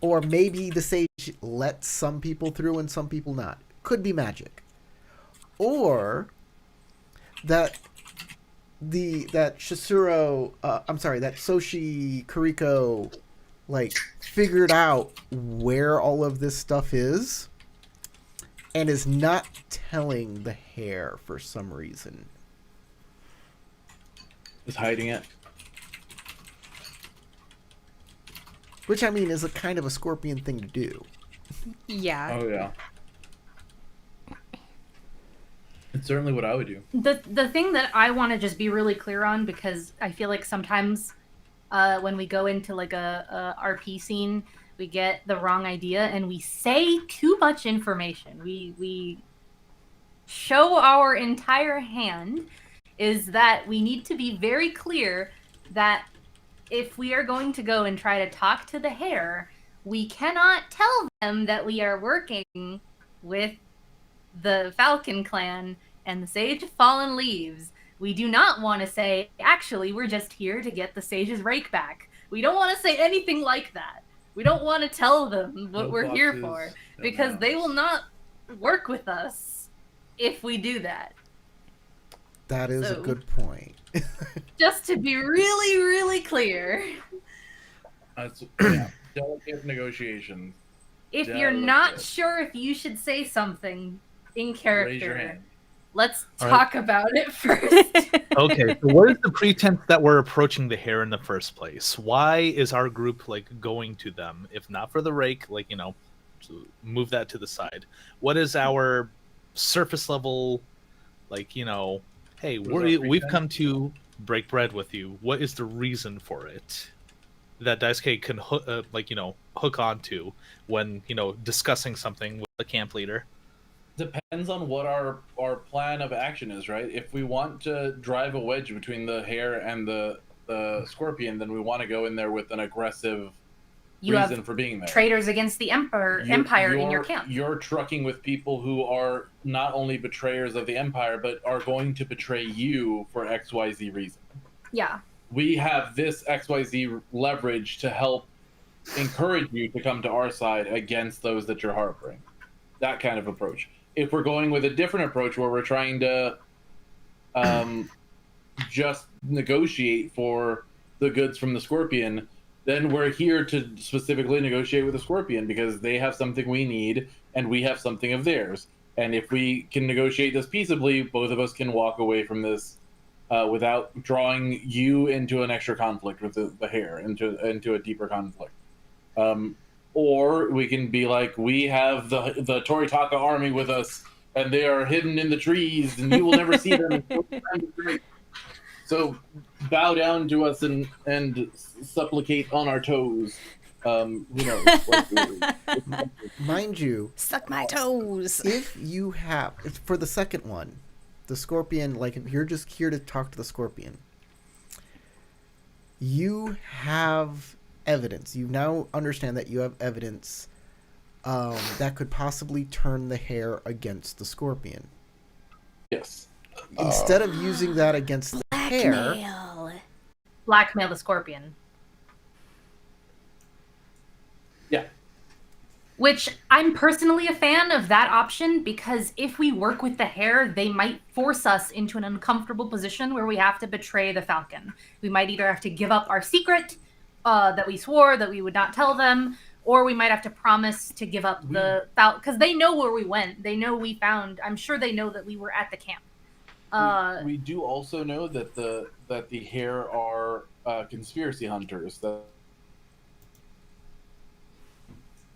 Or maybe the Sage lets some people through and some people not. Could be magic. Or that that Soshi Kuriko figured out where all of this stuff is and is not telling the Hare for some reason. Is hiding it. Which, I mean, is a kind of a Scorpion thing to do. Yeah. Oh, yeah. It's certainly what I would do. The thing that I want to just be really clear on, because I feel like sometimes when we go into like a RP scene, we get the wrong idea and we say too much information. We show our entire hand, is that we need to be very clear that if we are going to go and try to talk to the Hare, we cannot tell them that we are working with the Falcon Clan and the Sage of Fallen Leaves. We do not want to say, actually, we're just here to get the Sage's rake back. We don't want to say anything like that. We don't want to tell them what we're here for, because they will not work with us if we do that. That is a good point. Just to be really, really clear. Delicate negotiations. If you're not sure if you should say something in character, Raise your hand. Let's All right. talk about it first. Okay, so what is the pretense that we're approaching the Hare in the first place? Why is our group like going to them? If not for the rake, like, you know, to move that to the side. What is our surface level, like, you know, hey, What is our we've pretense? come to break bread with you. What is the reason for it that Daisuke can like, you know, hook onto when, you know, discussing something with the camp leader? Depends on what our plan of action is, right? If we want to drive a wedge between the Hare and the Scorpion, then we want to go in there with an aggressive You reason have for being there. traitors against the empire in your camp. You're trucking with people who are not only betrayers of the Empire, but are going to betray you for XYZ reason. Yeah. We have this XYZ leverage to help encourage you to come to our side against those that you're harboring. That kind of approach. If we're going with a different approach where we're trying to just negotiate for the goods from the Scorpion, then we're here to specifically negotiate with the Scorpion because they have something we need and we have something of theirs. And if we can negotiate this peaceably, both of us can walk away from this without drawing you into an extra conflict with the Hare, into a deeper conflict. Or we can be like, we have the Toritaka army with us, and they are hidden in the trees, and you will never see them until the time is right. So bow down to us and supplicate on our toes. Who knows? Mind you, Suck my toes. if you have, for the second one, the Scorpion, like if you're just here to talk to the Scorpion, you have evidence. You now understand that you have evidence that could possibly turn the Hare against the Scorpion. Yes. Instead of using that against the Hare, Blackmail the Scorpion. Yeah. Which I'm personally a fan of that option because if we work with the Hare, they might force us into an uncomfortable position where we have to betray the Falcon. We might either have to give up our secret that we swore that we would not tell them, or we might have to promise to give up the Falcon because they know where we went. They know we found. I'm sure they know that we were at the camp. We do also know that the Hare are conspiracy hunters.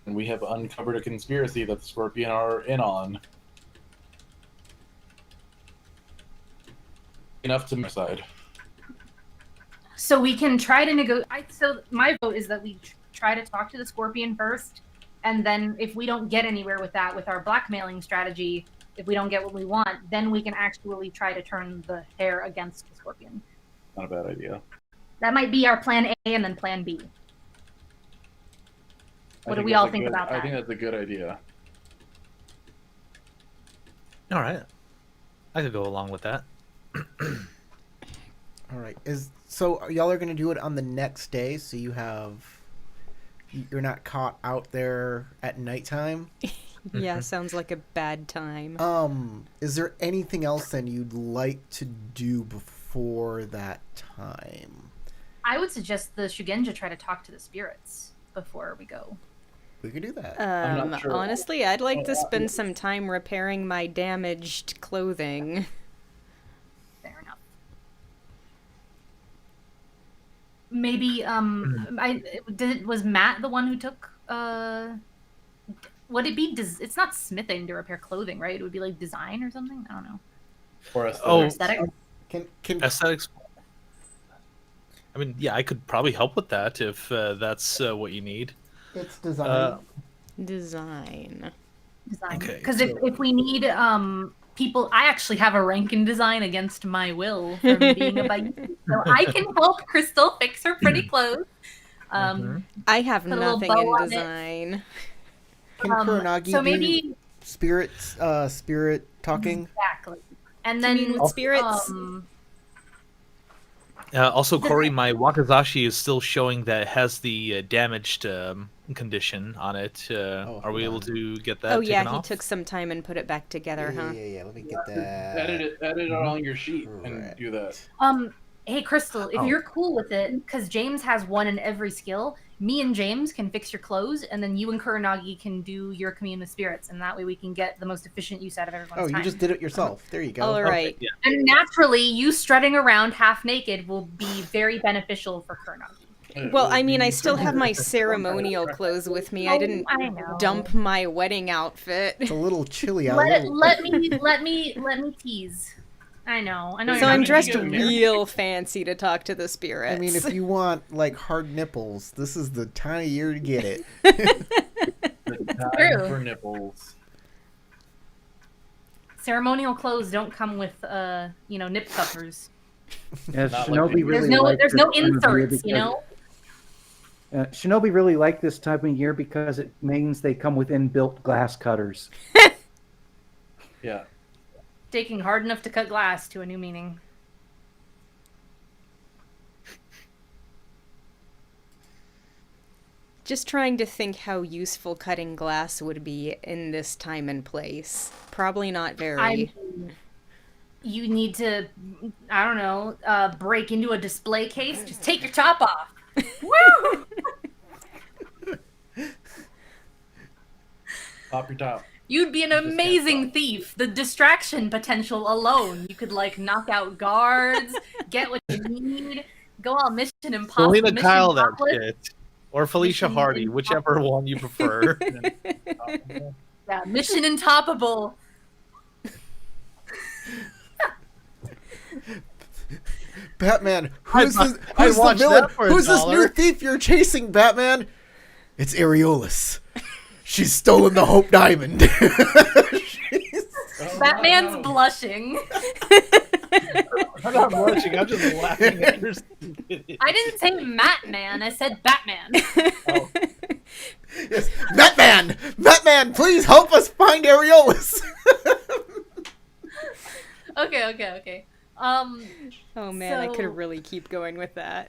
And we have uncovered a conspiracy that the Scorpion are in on. Enough to my side. So we can try to negotiate. So my vote is that we try to talk to the Scorpion first, and then if we don't get anywhere with that, with our blackmailing strategy, if we don't get what we want, then we can actually try to turn the Hare against the Scorpion. Not a bad idea. That might be our plan A and then plan B. What do we all think about that? I think that's a good idea. All right, I could go along with that. all right. So y'all are gonna do it on the next day, so you're not caught out there at nighttime. Yeah, sounds like a bad time. Is there anything else then you'd like to do before that time? I would suggest the Shugenja try to talk to the spirits before we go. We could do that. I'm not sure. Honestly, I'd like to spend some time repairing my damaged clothing. Fair enough. Maybe was Matt the one who took would it be it's not smithing to repair clothing, right? It would be like design or something. I don't know. Or Aesthetic. Can Aesthetics. I mean, yeah, I could probably help with that if that's what you need. it's design? Design. Okay, Because if we need people, I actually have a rank in design against my will from being a Bayou, so I can help Crystal fix her pretty clothes. I have Put a little nothing bow in on it. design. Can Kuronagi so do maybe spirit talking? exactly, and Do you then mean with spirits? Also, Corey, my Wakizashi is still showing that it has the damaged condition on it. Are we able to get that Oh taken yeah, he off? took some time and put it back together, huh? Yeah. Let me get that. edit it on your sheet and do that. Hey, Crystal, if you're cool with it, because James has one in every skill, me and James can fix your clothes, and then you and Kuranagi can do your commune with spirits, and that way we can get the most efficient use out of everyone's time. Oh, you just did it yourself. There you go. All right. Okay, yeah. And naturally, you strutting around half naked will be very beneficial for Kuranagi. Well, I mean, I still have my ceremonial clothes with me. I didn't I know. dump my wedding outfit. It's a little chilly out. Let me tease. I know. So you're I'm not dressed gonna do it. real fancy to talk to the spirits. I mean, if you want like hard nipples, this is the time of year to get it. Time for nipples. Ceremonial clothes don't come with nip covers. Yeah, Not Shinobi like really There's no liked this time of year inserts, because- Shinobi really like this time of year because it means they come with inbuilt glass cutters. Yeah. Taking hard enough to cut glass to a new meaning. Just trying to think how useful cutting glass would be in this time and place. Probably not very. You need to, I don't know, break into a display case. Just take your top off. Woo! Pop your top. You'd be an amazing thief. The distraction potential alone. You could knock out guards, get what you need, go all Mission Impossible. Selena Mission Kyle that Impossible. shit. Or Felicia Mission Hardy, whichever one you prefer. Yeah, Mission Intoppable. Batman, who's the watch villain? that for Who's this $1. new thief you're chasing, Batman? It's Areolas. She's stolen the Hope Diamond. Batman's blushing. I'm not watching, I'm just laughing at your stupidity. I didn't say Matman, I said Batman. Oh. Yes, Batman! Batman, please help us find Areolas! Okay. Oh man, I could So- really keep going with that.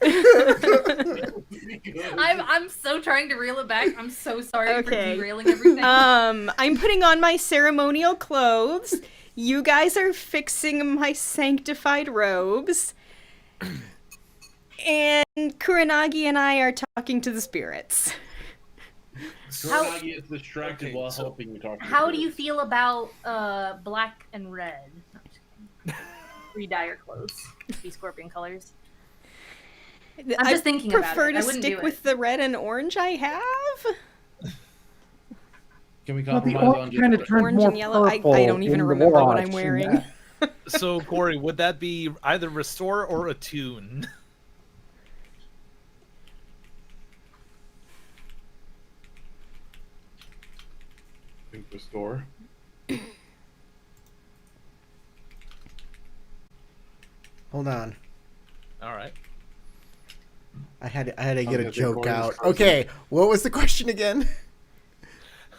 I'm so trying to reel it back. I'm so sorry for Okay. derailing everything. I'm putting on my ceremonial clothes. You guys are fixing my sanctified robes. And Kuranagi and I are talking to the spirits. Kuranagi is distracted Okay, while so- helping you talk to How the do you spirits. feel about black and red? No, I'm just kidding. Re-dye your clothes to be scorpion colors. I'm just thinking about it. prefer to I wouldn't do stick it. with the red and orange I have. Can we Well, the compromise on orange just kind of the- turned Orange more and yellow. I purple don't even in the remember what wash, I'm wearing. and that- So, Corey, would that be either restore or attune? Restore? Hold on. All right. I had to get a gonna say joke Corey's out. frozen. Okay, what was the question again?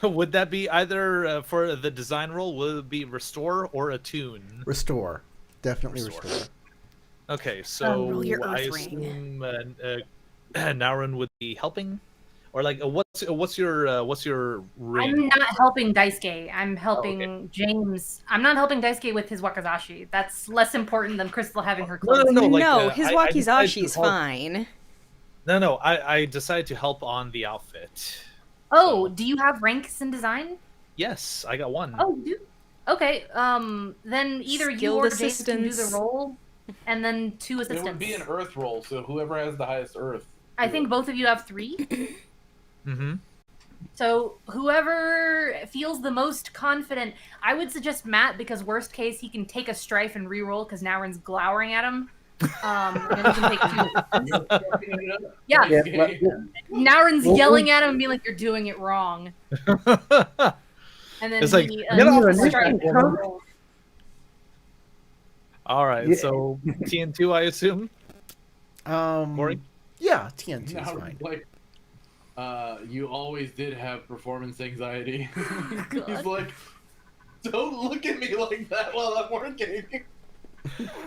Would that be either for the design role? Would it be restore or attune? Restore. Definitely Restore. restore. Okay, so roll your I earth ring. assume Naurin would be helping, or like what's your ring? I'm not helping Daisuke. I'm helping James. I'm not helping Daisuke with his wakizashi. That's less important than Crystal having her clothes. No, like, no, his I decided to wakizashi's help- fine. No, I decided to help on the outfit. Oh, do you have ranks in design? Yes, I got one. Oh, you do? Okay. Then either you Skilled or James can do the assistance. role, and then 2 It assistants. would be an earth roll, so whoever has the highest earth. I think both of you have 3. Mm-hmm. So whoever feels the most confident, I would suggest Matt because worst case he can take a strife and reroll because Naurin's glowering at him. And then he can take 2. Yeah, Yeah, Naurin's Well, yelling at him and being like, "You're doing it wrong." And then It's like, he, "Get off the takes a strife." and reroll. All right, Yeah. so TN2, I assume. Corey? Yeah, TNT is Now, fine. like, you always did have performance anxiety. He's God. like, don't look at me like that while I'm working.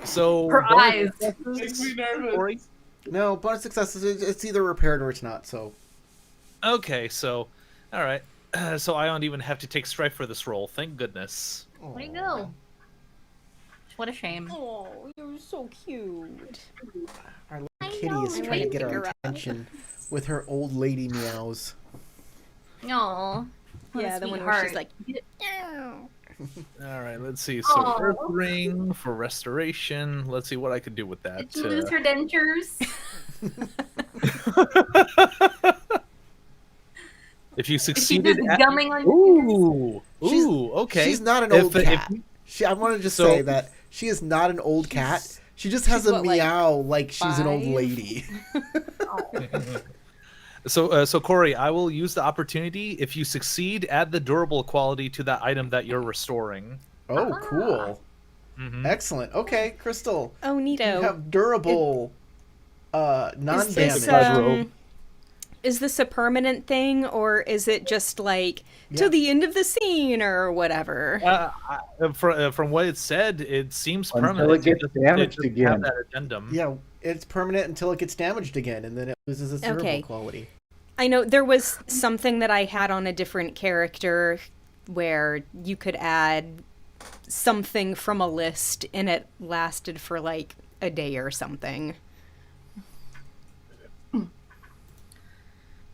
So Her eyes. Makes me nervous. Corey? No, bonus successes. It's either repaired or it's not. So Okay, so all right, so I don't even have to take strife for this role. Thank goodness. There you go. What a shame. Oh, you're so cute. Our little I kitty know. is I trying to wanna get pick our her up. attention with her old lady meows. Aw. What a Yeah, the one sweet where she's heart. like, "Meow." All right, let's see. So Aw. Earth Ring for restoration. Let's see what I could do with that. Did she lose her dentures? If you Is she succeeded just at... gumming on your fingers? Ooh, okay. She's not an If- old if cat. you- I want to just So- say that she is not an old cat. She just has she's a what, like, meow like she's an old 5? lady. So Corey, I will use the opportunity. If you succeed, add the durable quality to that item that you're restoring. Oh, cool. Mhm. Excellent. Okay, Crystal. Oh, You neato. have durable Is non-damage. this, is this a permanent thing, or is it just like Yeah. to the end of the scene or whatever? From what it said, it seems Until permanent. it gets damaged just again. Have that addendum. Yeah, it's permanent until it gets damaged again, and then it loses its durable Okay. quality. I know there was something that I had on a different character where you could add something from a list and it lasted for like a day or something.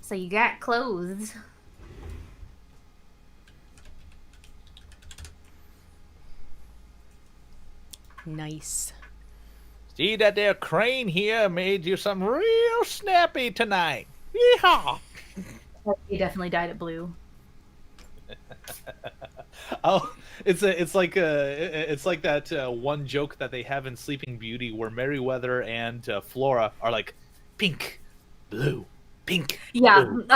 So you got clothes. Nice. See that there crane here made you some real snappy tonight. Yeehaw! He definitely dyed it blue. Oh, it's like that one joke that they have in Sleeping Beauty where Merryweather and Flora are like pink, blue, pink. Yeah, blue.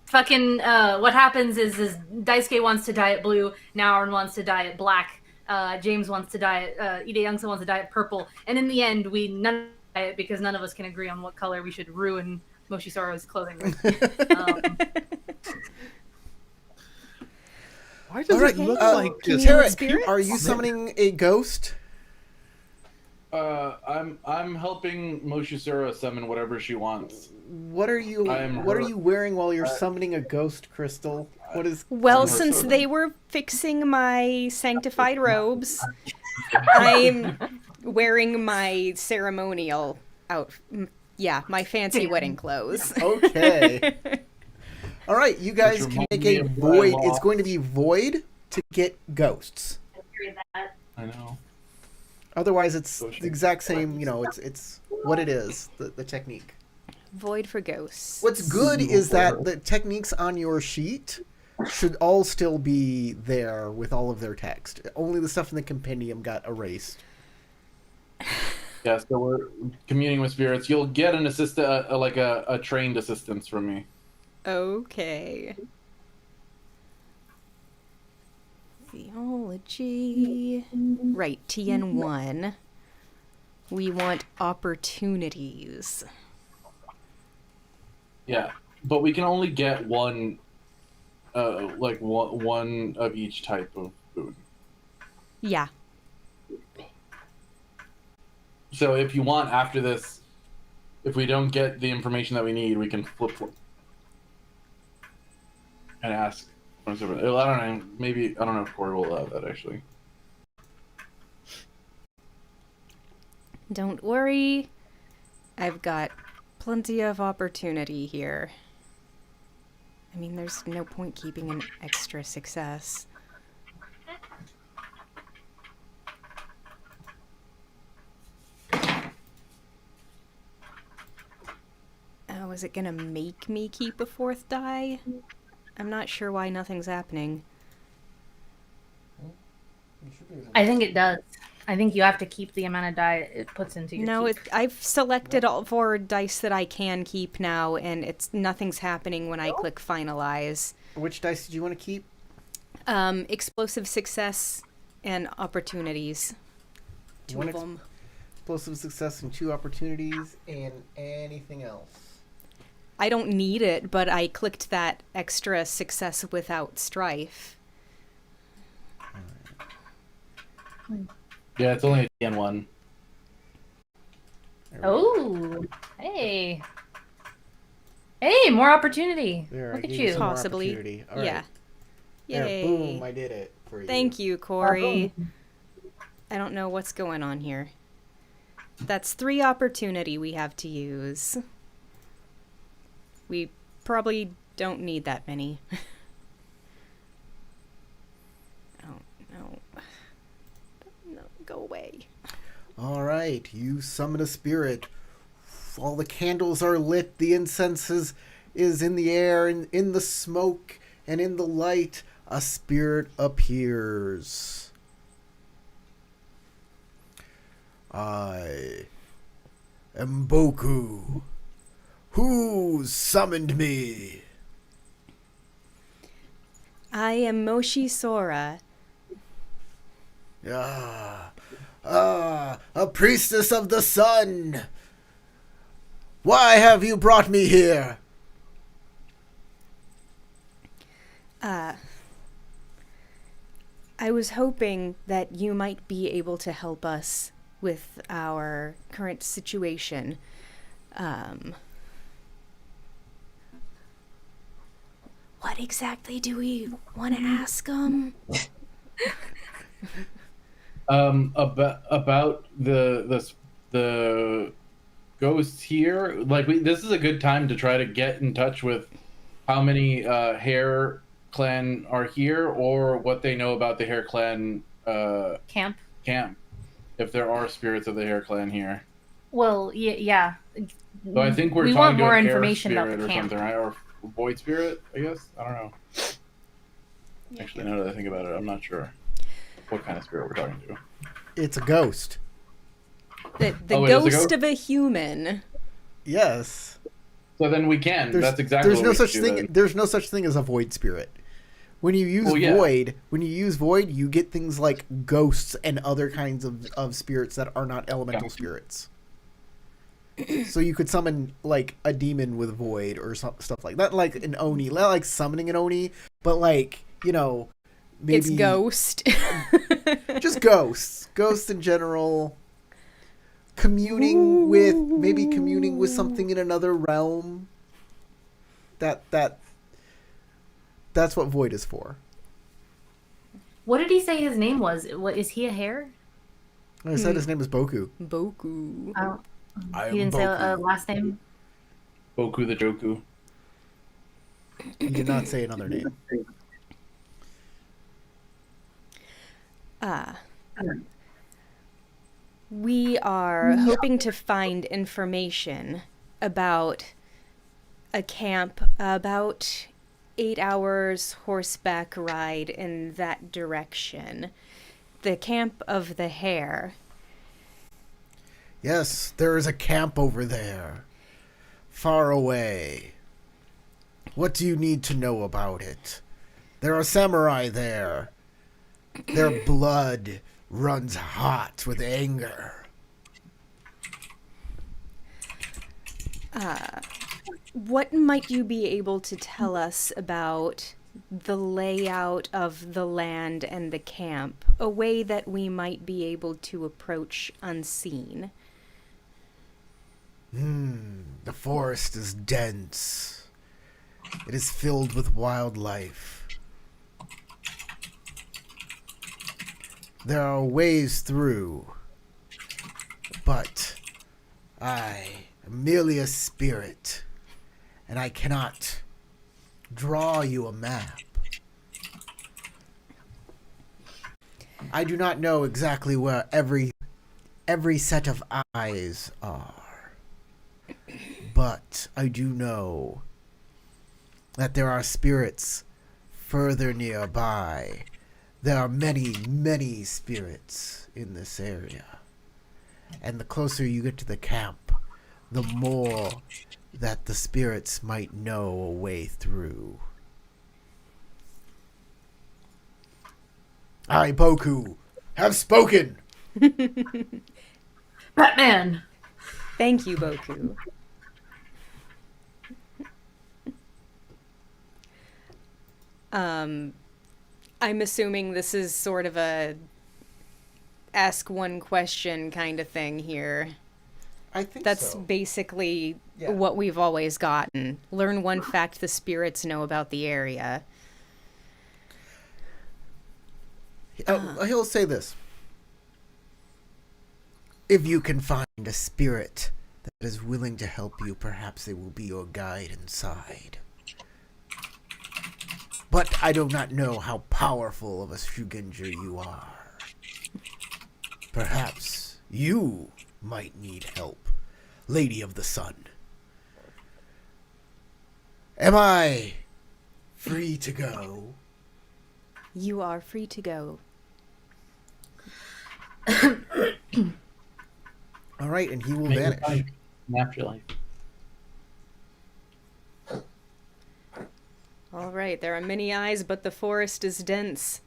fucking what happens is Daisuke wants to dye it blue, Naorin wants to dye it black, James wants to dye it, Ide Youngsa wants to dye it purple, and in the end none of us dye it because none of us can agree on what color we should ruin Moshisaro's clothing with. Why does Alright, it look uh, like this? Tarek, spirits? are you summoning a ghost? I'm helping Moshisura summon whatever she wants. What are you wearing while you're summoning a ghost, Crystal? What is Well, I'm since sorry. they were fixing my sanctified robes, I'm wearing my ceremonial my fancy wedding clothes. Okay. All right, you guys Which can make reminds a me of void. my It's loss. going to be void to get ghosts. I know. Otherwise, it's the exact same. You know, it's what it is. The technique. Void for ghosts. What's good is that the techniques on your sheet should all still be there with all of their text. Only the stuff in the compendium got erased. Yeah, so we're communing with spirits. You'll get an assistant, like a trained assistance from me. Okay. Theology. Right, TN1. We want opportunities. Yeah, but we can only get one, like one of each type of food. Yeah. So if you want after this, if we don't get the information that we need, we can flip and ask. I don't know. Maybe I don't know if Corey will allow that actually. Don't worry. I've got plenty of opportunity here. I mean, there's no point keeping an extra success. Oh, is it gonna make me keep a fourth die? I'm not sure why nothing's happening. I think it does. I think you have to keep the amount of die it puts into your No, keep. I've selected all 4 dice that I can keep now, and nothing's happening when I click finalize. Which dice did you want to keep? Explosive success and opportunities. 2 One of them. Explosive success and 2 opportunities, and anything else. I don't need it, but I clicked that extra success without strife. Yeah, it's only a TN1. There we go. Oh, hey. Hey, more opportunity. There, I Look at gave you. some more Possibly. opportunity. All right. Yeah. There, Yay. boom, I did it for you. Thank you, Corey. I don't know what's going on here. That's 3 opportunity we have to use. We probably don't need that many. Oh, no. No, go away. All right, you summon a spirit. All the candles are lit. The incense is in the air, and in the smoke and in the light, a spirit appears. I am Boku. Who summoned me? I am Moshi Sora. A priestess of the sun. Why have you brought me here? I was hoping that you might be able to help us with our current situation. What exactly do we want to ask them? About the ghosts here. Like, this is a good time to try to get in touch with how many Hare clan are here, or what they know about the Hare clan Camp. if there are spirits of the Hare clan here. Well, yeah. So I think we we're want talking to more an air information about spirit the or camp. something, right? Or void spirit, I guess. I don't know. Actually, now that I think about it, I'm not sure what kind of spirit we're talking to. It's a ghost. The Oh, it is a ghost ghost? of a human. Yes. So then we can. That's exactly there's what no we such should do thing. then. There's no such thing as a void spirit. When you use Well, yeah. void, you get things like ghosts and other kinds of spirits that are not elemental spirits. So you could summon like a demon with void or stuff like that, like an oni, not like summoning an oni, but like, you know, maybe It's ghost. just ghosts in general. Communing with something in another realm. That's what void is for. What did he say his name was? What is he a Hare? I said his name is Boku. Boku. I He didn't say a last name. Boku the Joku. He did not say another name. We are hoping to find information about a camp about 8 hours horseback ride in that direction. The camp of the Hare. Yes, there is a camp over there. Far away. What do you need to know about it? There are samurai there. Their blood runs hot with anger. What might you be able to tell us about the layout of the land and the camp, a way that we might be able to approach unseen? The forest is dense. It is filled with wildlife. There are ways through, but I am merely a spirit, and I cannot draw you a map. I do not know exactly where every set of eyes are. But I do know that there are spirits further nearby. There are many, many spirits in this area. And the closer you get to the camp, the more that the spirits might know a way through. I, Boku, have spoken! Batman! Thank you, Boku. I'm assuming this is sort of a ask one question kind of thing here. I think That's so. basically Yeah. what we've always gotten. Learn one fact the spirits know about the area. He'll say this. If you can find a spirit that is willing to help you, perhaps they will be your guide inside. But I do not know how powerful of a Shugenja you are. Perhaps you might need help, Lady of the Sun. Am I free to go? You are free to go. All right, and he will Make your vanish. life an afterlife. All right, there are many eyes, but the forest is dense.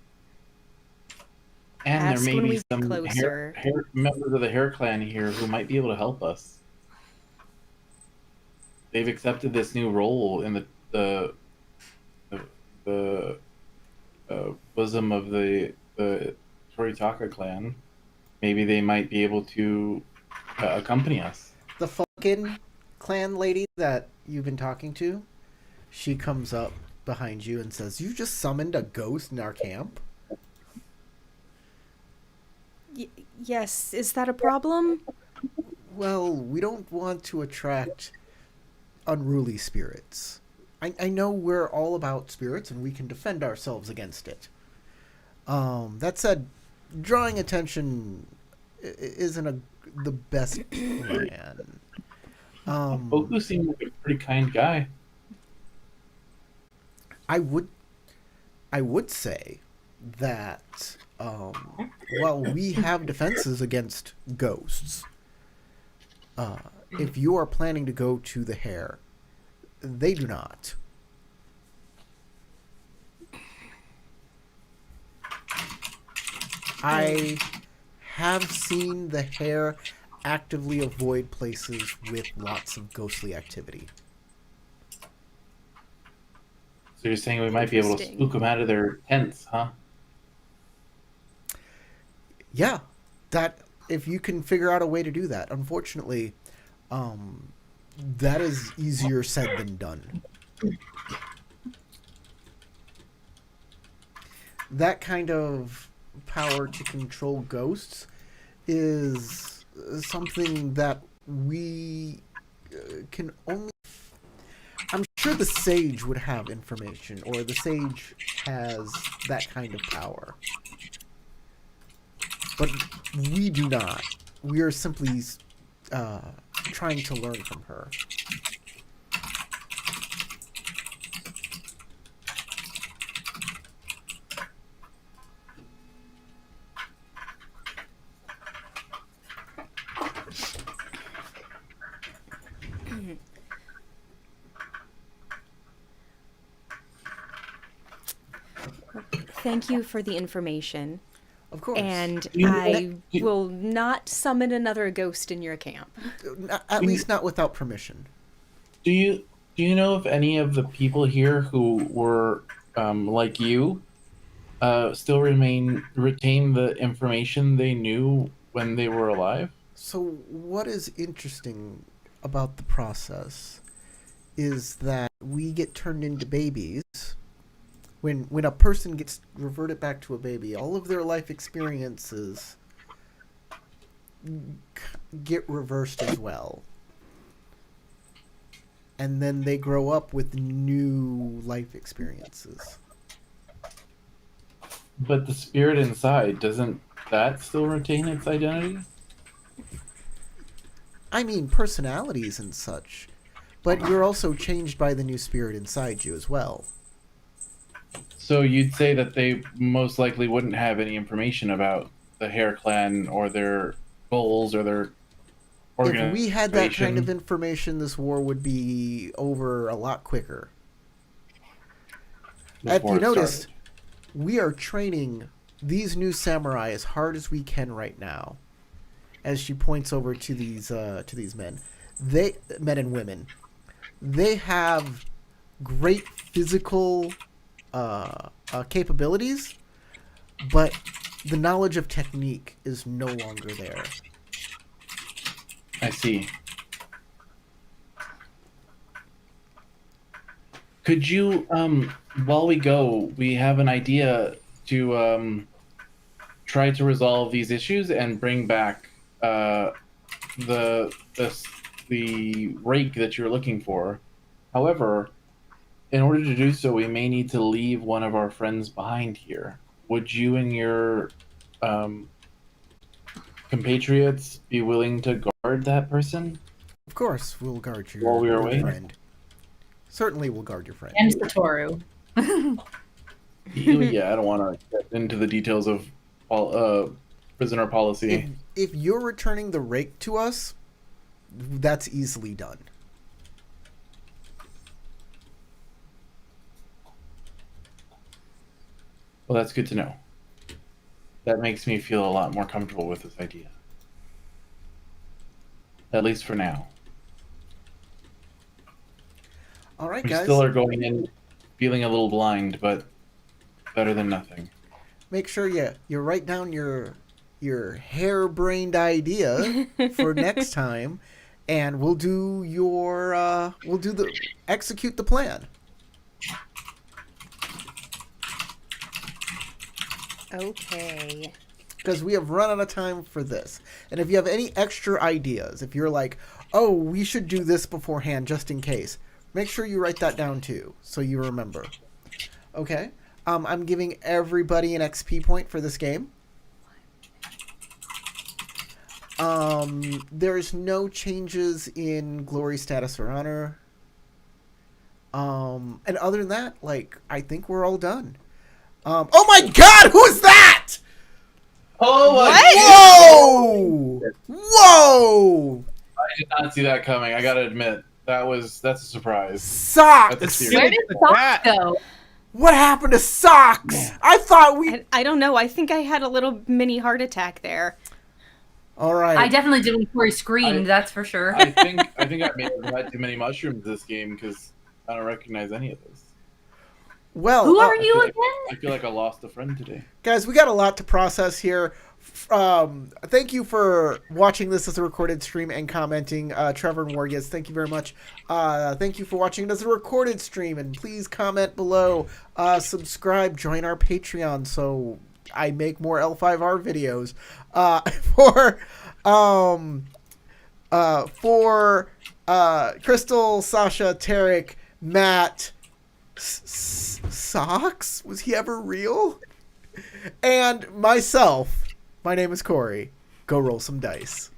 And Ask there may when be we get some closer. Hare members of the Hare clan here who might be able to help us. They've accepted this new role in the bosom of the Toritaka clan. Maybe they might be able to accompany us. The fucking clan lady that you've been talking to, she comes up behind you and says, "You just summoned a ghost in our camp?" Yes, is that a problem? Well, we don't want to attract unruly spirits. I know we're all about spirits and we can defend ourselves against it. That said, drawing attention isn't the best plan. Boku seems like a pretty kind guy. I would say that while we have defenses against ghosts, if you are planning to go to the Hare, they do not. I have seen the Hare actively avoid places with lots of ghostly activity. So you're saying we might be able to Interesting. spook them out of their tents, huh? Yeah, that if you can figure out a way to do that. Unfortunately, that is easier said than done. That kind of power to control ghosts is something that we can only... I'm sure the sage would have information, or the sage has that kind of power. But we do not. We are simply trying to learn from her. Thank you for the information. Of course. And You- I you- will not summon another ghost in your camp. At least not without permission. Do you know if any of the people here who were like you still retain the information they knew when they were alive? So what is interesting about the process is that we get turned into babies. When a person gets reverted back to a baby, all of their life experiences get reversed as well. And then they grow up with new life experiences. But the spirit inside, doesn't that still retain its identity? I mean, personalities and such. But you're also changed by the new spirit inside you as well. So you'd say that they most likely wouldn't have any information about the Hare clan or their goals or their organization. If we had that kind of information, this war would be over a lot quicker. If before you it noticed, started. we are training these new samurai as hard as we can right now. As she points over to these men, men and women, they have great physical capabilities, but the knowledge of technique is no longer there. I see. Could you, while we go, we have an idea to try to resolve these issues and bring back the the rake that you're looking for. However, in order to do so, we may need to leave one of our friends behind here. Would you and your compatriots be willing to guard that person? Of course, we'll guard While we are your waiting. friend. Certainly, we'll guard your friend. And Satoru. Yeah, I don't want to get into the details of prisoner policy. If you're returning the rake to us, that's easily done. Well, that's good to know. That makes me feel a lot more comfortable with this idea. At least for now. All right, We guys. still are going in feeling a little blind, but better than nothing. Make sure you write down your harebrained idea for next time, and we'll execute the plan. Okay. Because we have run out of time for this. And if you have any extra ideas, if you're like, oh, we should do this beforehand just in case, make sure you write that down too, so you remember. Okay? I'm giving everybody an XP point for this game. There's no changes in glory, status, or honor. And other than that, like, I think we're all done. Oh my god, who's that? Oh Whoa! Whoa! I did not see that coming. I gotta admit, that's a surprise. Socks! That's a Where serious. did Socks go? What happened to Socks? I thought we... I don't know. I think I had a little mini heart attack there. All right. I definitely did when Corey screamed, that's for sure. I think I may have had too many mushrooms this game because I don't recognize any of this. Well, Who are you I again? feel like I lost a friend today. guys, we got a lot to process here. Thank you for watching this as a recorded stream and commenting. Trevor and Wargies, thank you very much. Thank you for watching it as a recorded stream, and please comment below. Subscribe, join our Patreon so I make more L5R videos. For Crystal, Sasha, Tarek, Matt, Socks? Was he ever real? And myself. My name is Corey. Go roll some dice.